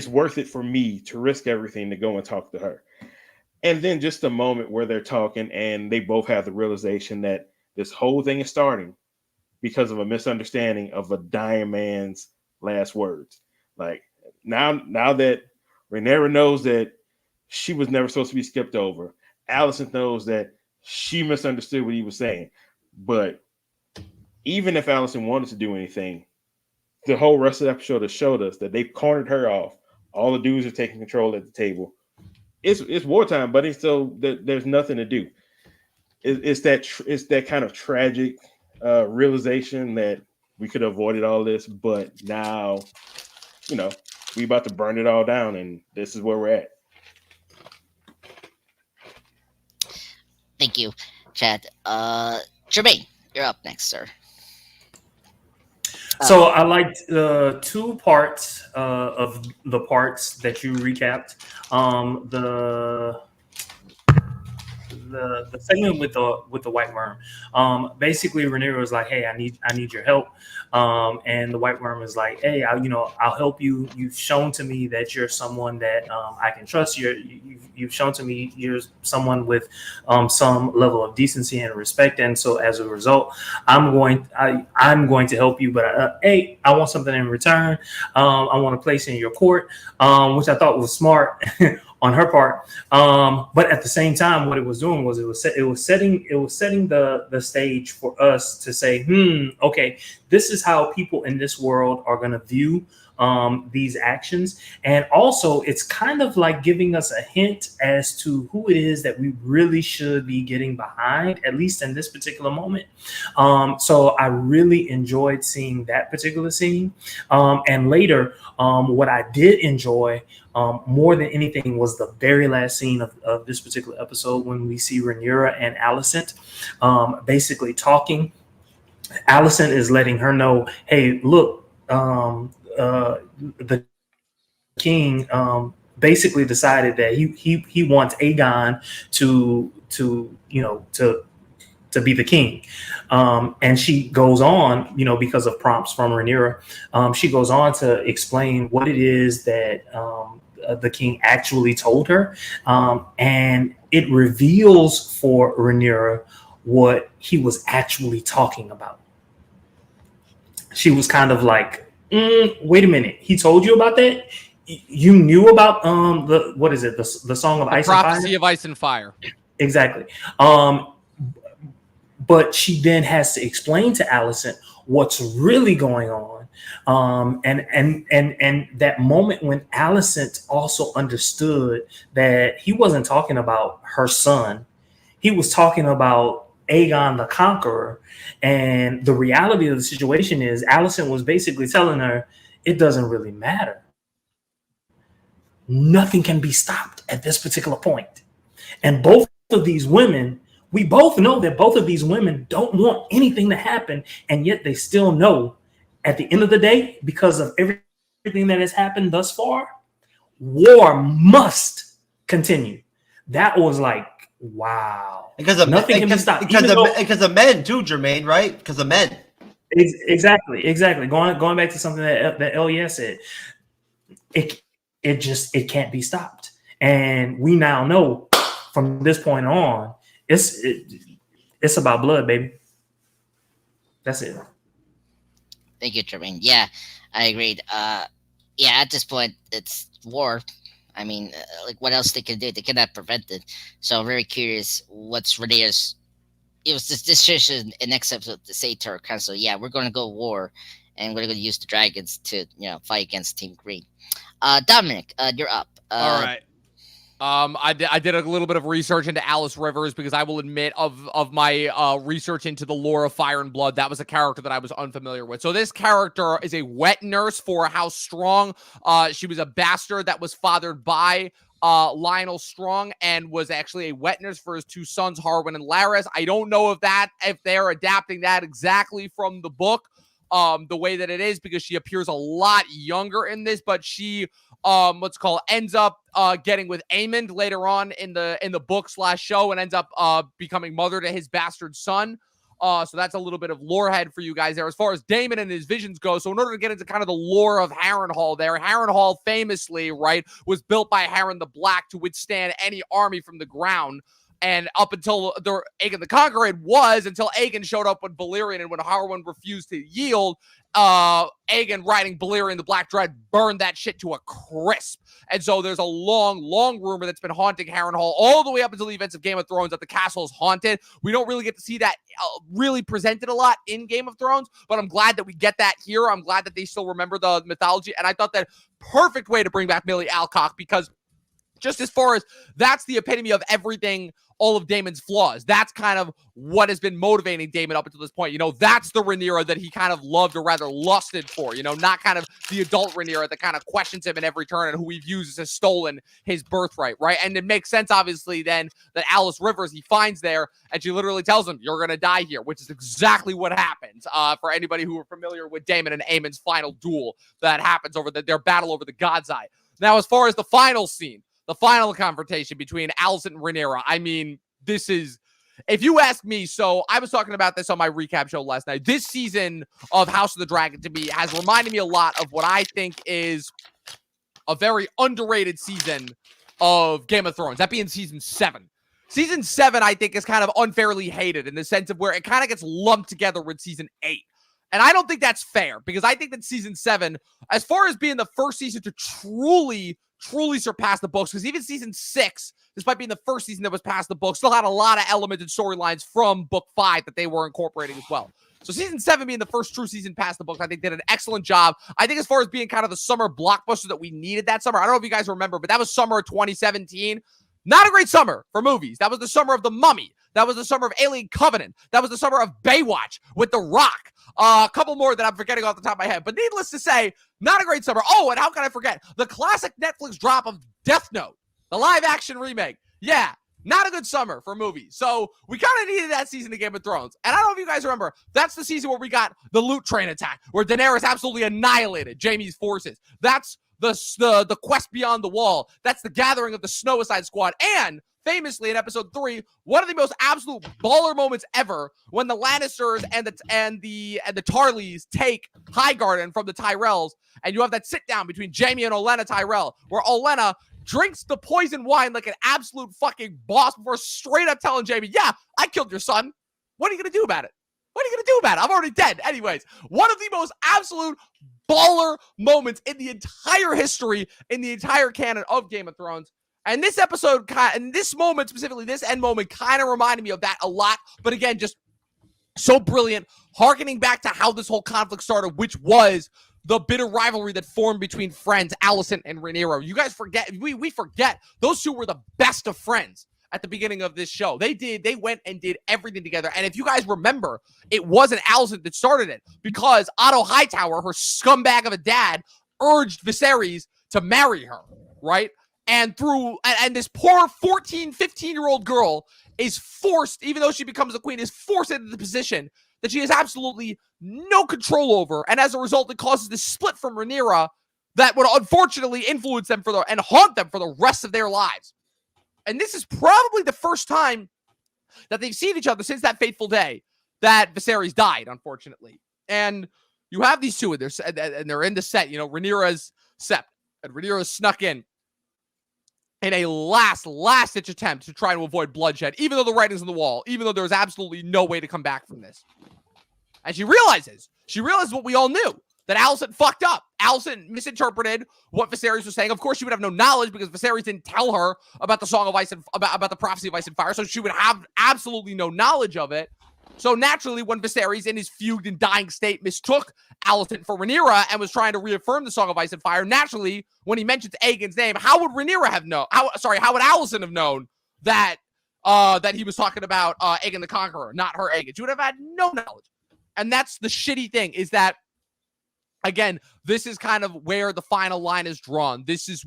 worth it for me to risk everything to go and talk to her. And then just a moment where they're talking and they both have the realization that this whole thing is starting because of a misunderstanding of a dying man's last words. Like now that Rhaenyra knows that she was never supposed to be skipped over, Alicent knows that she misunderstood what he was saying. But even if Alicent wanted to do anything, the whole rest of the episode has showed us that they've cornered her off. All the dudes are taking control at the table. It's wartime, buddy. So there's nothing to do. It's that kind of tragic realization that we could have avoided all this, but now, we about to burn it all down, and this is where we're at. Thank you, Chad. Jermaine, you're up next, sir. So I liked the 2 parts of the parts that you recapped. The segment with the white worm. Basically, Rhaenyra was like, "Hey, I need your help," and the white worm is like, "Hey, I'll help you. You've shown to me that you're someone that I can trust. You've shown to me you're someone with some level of decency and respect, and so as a result, I'm going to help you. But hey, I want something in return. I want a place in your court," which I thought was smart. On her part, but at the same time, what it was doing was it was setting the stage for us to say, okay, this is how people in this world are going to view these actions. And also, it's kind of like giving us a hint as to who it is that we really should be getting behind, at least in this particular moment. So I really enjoyed seeing that particular scene. And later, what I did enjoy more than anything was the very last scene of this particular episode when we see Rhaenyra and Alicent basically talking. Alicent is letting her know, hey, look, the king basically decided that he wants Aegon to be the king. And she goes on, because of prompts from Rhaenyra, she goes on to explain what it is that the king actually told her. And it reveals for Rhaenyra what he was actually talking about. She was kind of like, wait a minute, he told you about that? You knew about the Song of Ice and Fire? Prophecy of Ice and Fire. Exactly. But she then has to explain to Alicent what's really going on. And that moment when Alicent also understood that he wasn't talking about her son, he was talking about Aegon the Conqueror. And the reality of the situation is Alicent was basically telling her, it doesn't really matter. Nothing can be stopped at this particular point. And both of these women, we both know that both of these women don't want anything to happen, and yet they still know at the end of the day, because of everything that has happened thus far, war must continue. That was like, wow. Because of nothing can be stopped. Because of men too, Jermaine, right? Because of men. Exactly. Going back to something that Elia said, it can't be stopped, and we now know from this point on, it's about blood, baby. That's it. Thank you, Jermaine. Yeah, I agreed. At this point, it's war. I mean, what else they can do? They cannot prevent it. So I'm very curious what's Rhaenyra's. It was this decision in next episode to say to her council, yeah, we're going to go war, and we're going to use the dragons to fight against Team Green. Dominic, you're up. All right. I did a little bit of research into Alice Rivers because I will admit of my research into the lore of Fire and Blood, that was a character that I was unfamiliar with. So this character is a wet nurse for House Strong. She was a bastard that was fathered by Lionel Strong and was actually a wet nurse for his two sons, Harwin and Larys. I don't know if they're adapting that exactly from the book, the way that it is, because she appears a lot younger in this, but she ends up getting with Aemond later on in the book / show, and ends up becoming mother to his bastard son. So that's a little bit of lore head for you guys there. As far as Daemon and his visions go, so in order to get into kind of the lore of Harrenhal there, Harrenhal famously, right, was built by Harren the Black to withstand any army from the ground. And up until Aegon the Conqueror, it was until Aegon showed up with Valyrian, and when Harwin refused to yield, Aegon, riding Valyrian the Black Dread, burned that shit to a crisp. And so there's a long rumor that's been haunting Harrenhal all the way up until the events of Game of Thrones that the castle is haunted. We don't really get to see that really presented a lot in Game of Thrones, but I'm glad that we get that here. I'm glad that they still remember the mythology, and I thought that perfect way to bring back Millie Alcock, because just as far as that's the epitome of everything, all of Daemon's flaws. That's kind of what has been motivating Daemon up until this point. That's the Rhaenyra that he kind of loved, or rather lusted for, not kind of the adult Rhaenyra that kind of questions him in every turn and who he views as stolen his birthright, right? And it makes sense, obviously, then that Alice Rivers he finds there, and she literally tells him, you're going to die here, which is exactly what happens for anybody who are familiar with Daemon and Aemon's final duel that happens over their battle over the God's Eye. Now, as far as the final scene, the final confrontation between Alicent and Rhaenyra, I mean, this is, if you ask me, so I was talking about this on my recap show last night. This season of House of the Dragon, to me, has reminded me a lot of what I think is a very underrated season of Game of Thrones, that being season 7. Season 7, I think, is kind of unfairly hated in the sense of where it kind of gets lumped together with season 8. And I don't think that's fair, because I think that season 7, as far as being the first season to truly surpass the books, because even season 6, despite being the first season that was past the books, still had a lot of elements and storylines from book 5 that they were incorporating as well. So season 7 being the first true season past the books, I think did an excellent job. I think as far as being kind of the summer blockbuster that we needed that summer, I don't know if you guys remember, but that was summer of 2017. Not a great summer for movies. That was the summer of The Mummy. That was the summer of Alien Covenant. That was the summer of Baywatch with The Rock. A couple more that I'm forgetting off the top of my head. But needless to say, not a great summer. Oh, and how can I forget? The classic Netflix drop of Death Note, the live-action remake. Yeah, not a good summer for movies. So we kind of needed that season of Game of Thrones. And I don't know if you guys remember, that's the season where we got the loot train attack, where Daenerys absolutely annihilated Jaime's forces. That's the quest beyond the wall. That's the gathering of the Snow-Aside Squad. And famously in episode 3, one of the most absolute baller moments ever, when the Lannisters and the Tarleys take Highgarden from the Tyrells, and you have that sit down between Jaime and Olenna Tyrell, where Olenna drinks the poison wine like an absolute fucking boss before straight up telling Jaime, yeah, I killed your son. What are you going to do about it? What are you going to do about it? I'm already dead. Anyways, one of the most absolute baller moments in the entire history, in the entire canon of Game of Thrones. And this episode, and this moment specifically, this end moment kind of reminded me of that a lot. But again, just so brilliant, harkening back to how this whole conflict started, which was the bitter rivalry that formed between friends, Alicent and Rhaenyra. You guys forget, we forget, those two were the best of friends at the beginning of this show. They went and did everything together. And if you guys remember, it wasn't Alicent that started it, because Otto Hightower, her scumbag of a dad, urged Viserys to marry her, right? And this poor 14, 15-year-old girl is forced, even though she becomes the queen, is forced into the position that she has absolutely no control over. And as a result, it causes this split from Rhaenyra that would unfortunately influence them and haunt them for the rest of their lives. And this is probably the first time that they've seen each other since that fateful day that Viserys died, unfortunately. And you have these two, and they're in the set. You know, Rhaenyra's sept, and Rhaenyra snuck in a last-ditch attempt to try to avoid bloodshed, even though the writing's on the wall, even though there's absolutely no way to come back from this. And she realizes what we all knew, that Alicent fucked up. Alicent misinterpreted what Viserys was saying. Of course, she would have no knowledge because Viserys didn't tell her about the Song of Ice and about the prophecy of Ice and Fire, so she would have absolutely no knowledge of it. So naturally, when Viserys, in his fugued and dying state, mistook Alicent for Rhaenyra and was trying to reaffirm the Song of Ice and Fire, naturally, when he mentions Aegon's name, how would Rhaenyra have known? How would Alicent have known that he was talking about Aegon the Conqueror, not her Aegon? She would have had no knowledge. And that's the shitty thing, is that, again, this is kind of where the final line is drawn. This is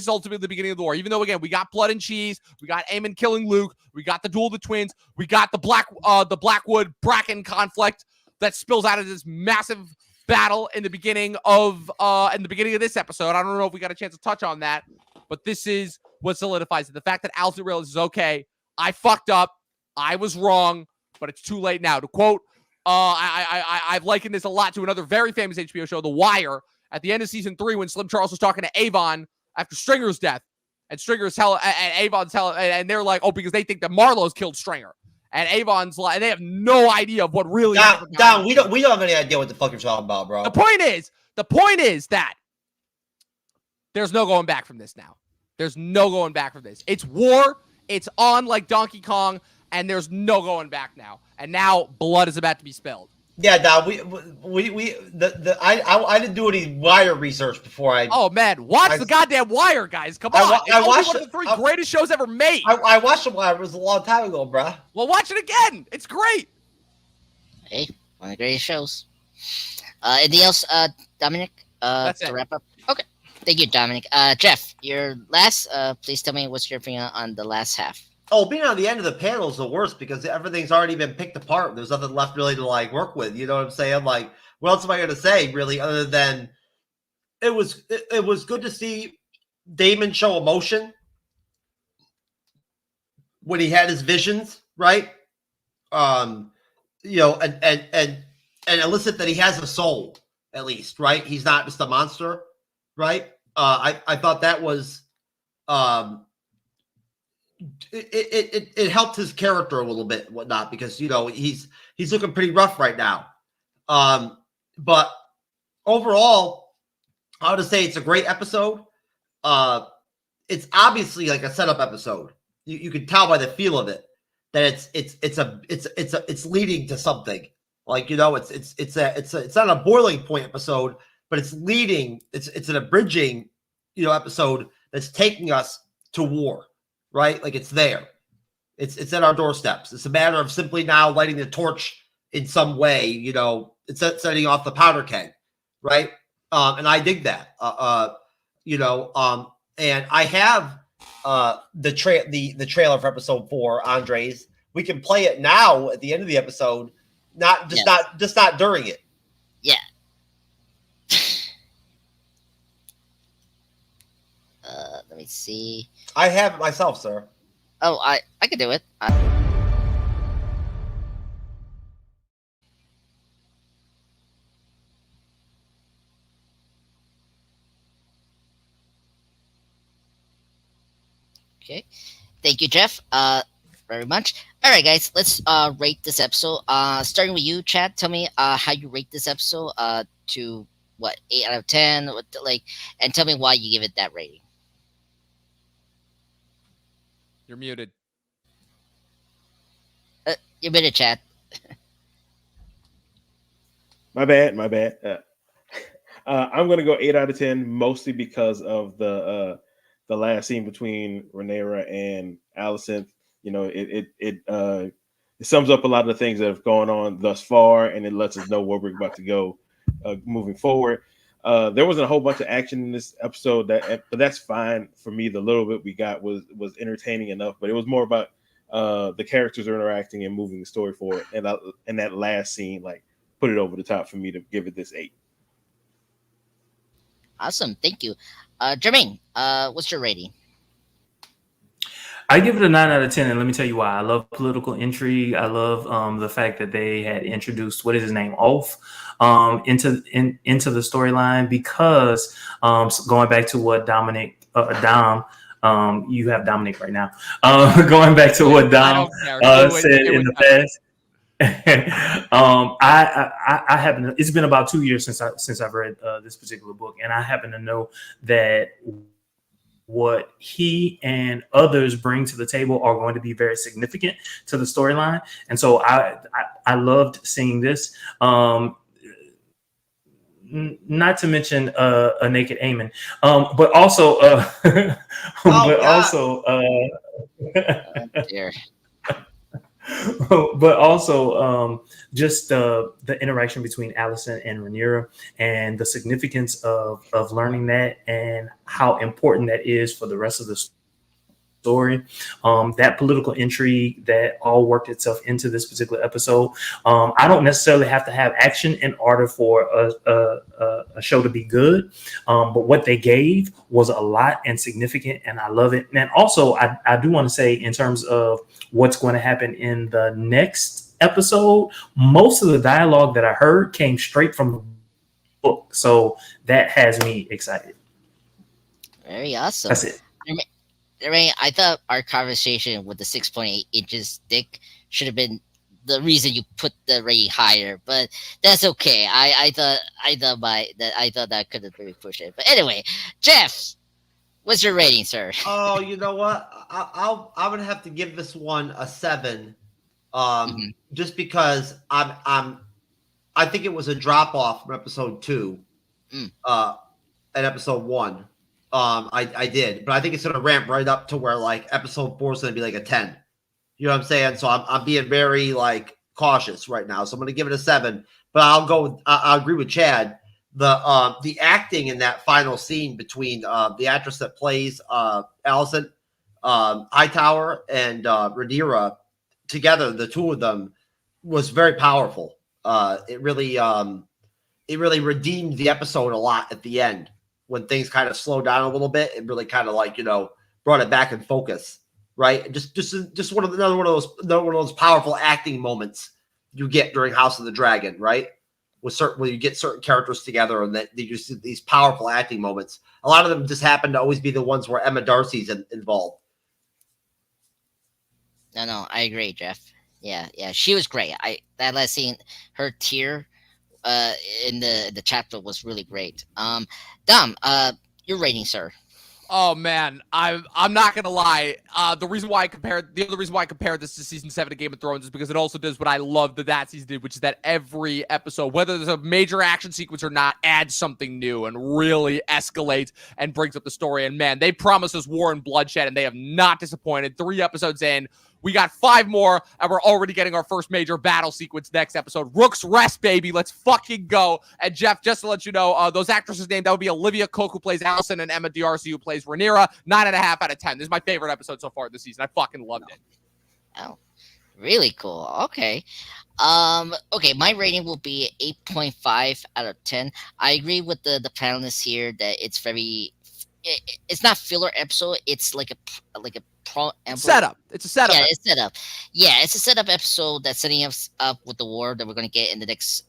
ultimately the beginning of the war. Even though, again, we got blood and cheese, we got Aemon killing Luke, we got the duel of the twins, we got the Blackwood Bracken conflict that spills out of this massive battle in the beginning of this episode. I don't know if we got a chance to touch on that, but this is what solidifies it. The fact that Alicent realizes, okay, I fucked up, I was wrong, but it's too late now. To quote, I've likened this a lot to another very famous HBO show, The Wire, at the end of season 3 when Slim Charles was talking to Avon after Stringer's death, and Avon's and they're like, oh, because they think that Marlowe's killed Stringer, and Avon's like, and they have no idea of what really happened. Down, we don't have any idea what the fuck you're talking about, bro. The point is that there's no going back from this now. There's no going back from this. It's war. It's on like Donkey Kong, and there's no going back now. And now blood is about to be spilled. Yeah, Don, I didn't do any Wire research before I. Oh man, watch the goddamn Wire, guys! Come on, I watched one of the 3 greatest shows ever made. I watched the Wire. It was a long time ago, bro. Well, watch it again. It's great. Hey, one of the greatest shows. Anything else, Dominic? That's to it. wrap up. Okay, thank you, Dominic. Jeff, your last. Please tell me what's your opinion on the last half. Oh, being on the end of the panel is the worst because everything's already been picked apart. There's nothing left really to like work with. You know what I'm saying? Like, what else am I going to say really, other than it was good to see Daemon show emotion when he had his visions, right? You know, and elicit that he has a soul at least, right? He's not just a monster, right? I thought that was it helped his character a little bit, and whatnot, because you know he's looking pretty rough right now. But overall, I would say it's a great episode. It's obviously like a setup episode. You can tell by the feel of it that it's leading to something. Like, you know, it's not a boiling point episode, but it's leading. It's an abridging, you know, episode that's taking us to war, right? Like it's there. It's at our doorsteps. It's a matter of simply now lighting the torch in some way. You know, it's setting off the powder keg, right? And I dig that. You know, and I have the trailer for episode 4, Andres. We can play it now at the end of the episode, not during it. Yeah. Let me see. I have it myself, sir. Oh, I could do it. Okay. Thank you, Jeff. Very much. All right, guys. Let's rate this episode. Starting with you, Chad. Tell me how you rate this episode. To what, 8 out of 10? What, like, and tell me why you give it that rating. You're muted. You're muted, Chad. My bad. I'm gonna go 8 out of 10, mostly because of the last scene between Rhaenyra and Alicent. You know, it sums up a lot of the things that have gone on thus far, and it lets us know where we're about to go moving forward. There wasn't a whole bunch of action in this episode, but that's fine for me. The little bit we got was entertaining enough, but it was more about the characters are interacting and moving the story forward. And that last scene, like, put it over the top for me to give it this 8. Awesome. Thank you. Jermaine, what's your rating? I give it a 9 out of 10, and let me tell you why. I love political intrigue. I love the fact that they had introduced, what is his name, Ulf, into the storyline, because going back to what Dom, you have Dominic right now. Going back to what Dom said in the past. I happen to, it's been about 2 years since I've read this particular book, and I happen to know that what he and others bring to the table are going to be very significant to the storyline. And so I loved seeing this. Not to mention a naked Aemon, but also Dear. but also just the interaction between Alicent and Rhaenyra, and the significance of learning that, and how important that is for the rest of the story. That political intrigue that all worked itself into this particular episode. I don't necessarily have to have action in order for a show to be good, but what they gave was a lot and significant, and I love it. And also, I do want to say, in terms of what's going to happen in the next episode, most of the dialogue that I heard came straight from the book, so that has me excited. Very awesome. That's it. I thought our conversation with the 6.8 inches thick should have been the reason you put the rating higher, but that's okay. I thought that could have really pushed it. But anyway, Jeff, what's your rating, sir? Oh, you know what? I'm gonna have to give this one a 7, just because I think it was a drop off from episode 2, and episode 1. I did, but I think it's gonna ramp right up to where, like, episode 4 is gonna be like a 10. You know what I'm saying? So I'm being very, like, cautious right now. So I'm gonna give it a 7. But I'll agree with Chad. The acting in that final scene between the actress that plays Alicent Hightower and Rhaenyra together, the two of them, was very powerful. It really redeemed the episode a lot at the end. When things kind of slowed down a little bit, it really kind of, like, you know, brought it back in focus, right? Just another one of those powerful acting moments you get during House of the Dragon, right? When you get certain characters together, and that they just these powerful acting moments. A lot of them just happen to always be the ones where Emma Darcy's involved. No, I agree, Jeff. Yeah, she was great. That last scene, her tear in the chapter was really great. Dom, your rating, sir. Oh man, I'm not gonna lie. The other reason why I compared this to season 7 of Game of Thrones is because it also does what I love that season did, which is that every episode, whether there's a major action sequence or not, adds something new and really escalates and brings up the story. And man, they promised us war and bloodshed, and they have not disappointed. 3 episodes in. We got 5 more, and we're already getting our first major battle sequence next episode. Rook's Rest, baby. Let's fucking go. And Jeff, just to let you know, those actresses' names, that would be Olivia Cook, who plays Alicent, and Emma D'Arcy, who plays Rhaenyra. 9.5 out of 10. This is my favorite episode so far this season. I fucking loved it. Oh, really cool. Okay. Okay, my rating will be 8.5 out of 10. I agree with the panelists here that it's very... It's not filler episode. It's like a setup. It's a setup. Yeah, it's setup. Yeah, it's a setup episode that's setting us up with the war that we're going to get in the next,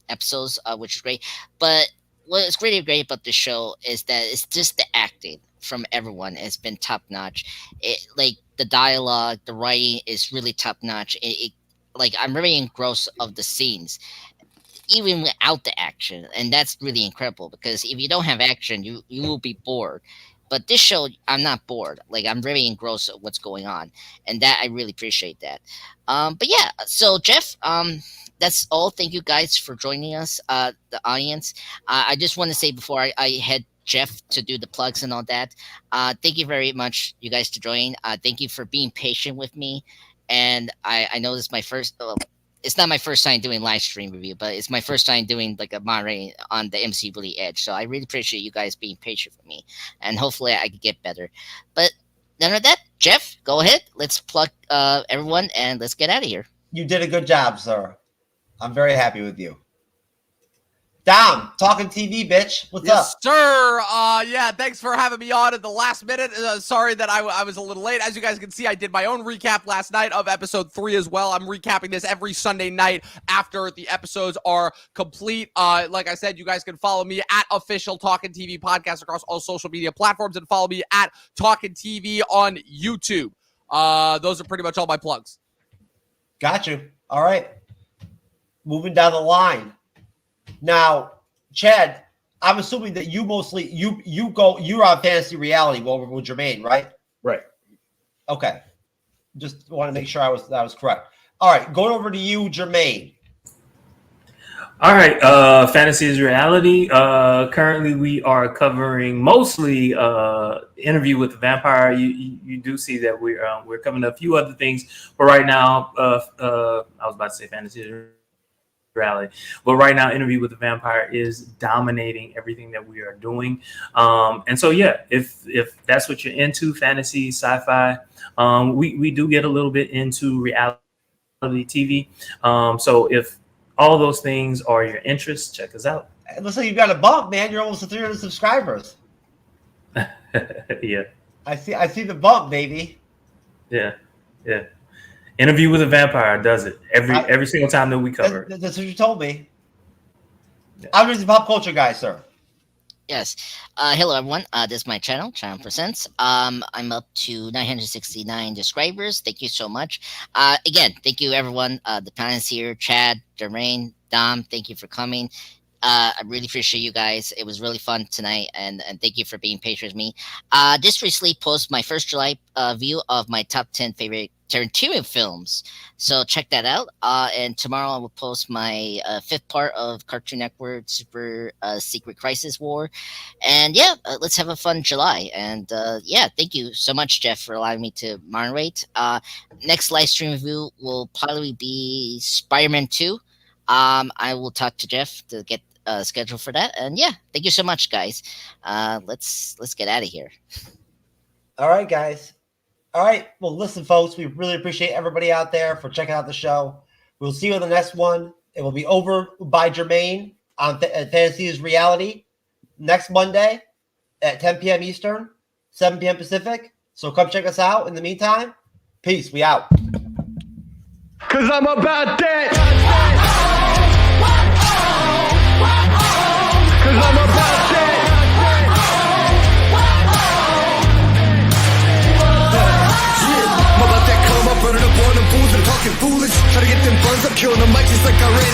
episodes, which is great. But what's great about this show is that it's just the acting from everyone has been top notch. Like the dialogue, the writing is really top notch. Like I'm very engrossed of the scenes, even without the action, and that's really incredible because if you don't have action, you will be bored. But this show, I'm not bored. Like I'm very engrossed of what's going on, and that I really appreciate that. But yeah, so Jeff, that's all. Thank you guys for joining us, the audience. I just want to say before I head Jeff to do the plugs and all that, thank you very much, you guys, to join. Thank you for being patient with me, and I know this is my first. It's not my first time doing live stream review, but it's my first time doing like a moderating on the MC Bully Edge. So I really appreciate you guys being patient with me, and hopefully I can get better. But none of that, Jeff, go ahead. Let's plug everyone and let's get out of here. You did a good job, sir. I'm very happy with you. Dom, talking TV, bitch. What's up? Sir. Yeah, thanks for having me on at the last minute. Sorry that I was a little late. As you guys can see, I did my own recap last night of episode 3 as well. I'm recapping this every Sunday night after the episodes are complete. Like I said, you guys can follow me at Official Talking TV Podcast across all social media platforms, and follow me at Talking TV on YouTube. Those are pretty much all my plugs. Got you. All right. Moving down the line. Now, Chad, I'm assuming that you mostly you're on Fantasy Reality with Jermaine, right? Right. Okay. Just want to make sure that was correct. All right, going over to you, Jermaine. All right, Fantasy is Reality. Currently, we are covering mostly Interview with the Vampire. You do see that we're covering a few other things, but right now, I was about to say Fantasy is Reality, but right now, Interview with the Vampire is dominating everything that we are doing. And so, yeah, if that's what you're into, fantasy, sci-fi, we do get a little bit into reality TV. So if all those things are your interests, check us out. It looks like you've got a bump, man. You're almost at 300 subscribers. Yeah. I see the bump, baby. Yeah. Interview with a Vampire does it every single time that we cover it. That's what you told me. Yeah. I'm just a pop culture guy, sir. Yes. Hello, everyone. This is my channel, Channel Presents. I'm up to 969 subscribers. Thank you so much. Again, thank you, everyone. The panelists here, Chad, Jermaine, Dom, thank you for coming. I really appreciate you guys. It was really fun tonight, and thank you for being patient with me. Just recently posted my first July view of my top 10 favorite Tarantino films, so check that out. And tomorrow I will post my 5th part of Cartoon Network Super Secret Crisis War. And yeah, let's have a fun July. And yeah, thank you so much, Jeff, for allowing me to moderate. Next live stream review will probably be Spider-Man 2. I will talk to Jeff to get schedule for that. And yeah, thank you so much, guys. Let's get out of here. All right, guys. All right. Well, listen, folks, we really appreciate everybody out there for checking out the show. We'll see you in the next one. It will be over by Jermaine on Fantasy is Reality next Monday at 10 p.m. Eastern, 7 p.m. Pacific. So come check us out. In the meantime, peace. We out. 'Cause I'm about that. 'Cause I'm about that. I'm about that come up, running up on them fools and talking foolish. Try to get them buns up, killing them mics just like I ran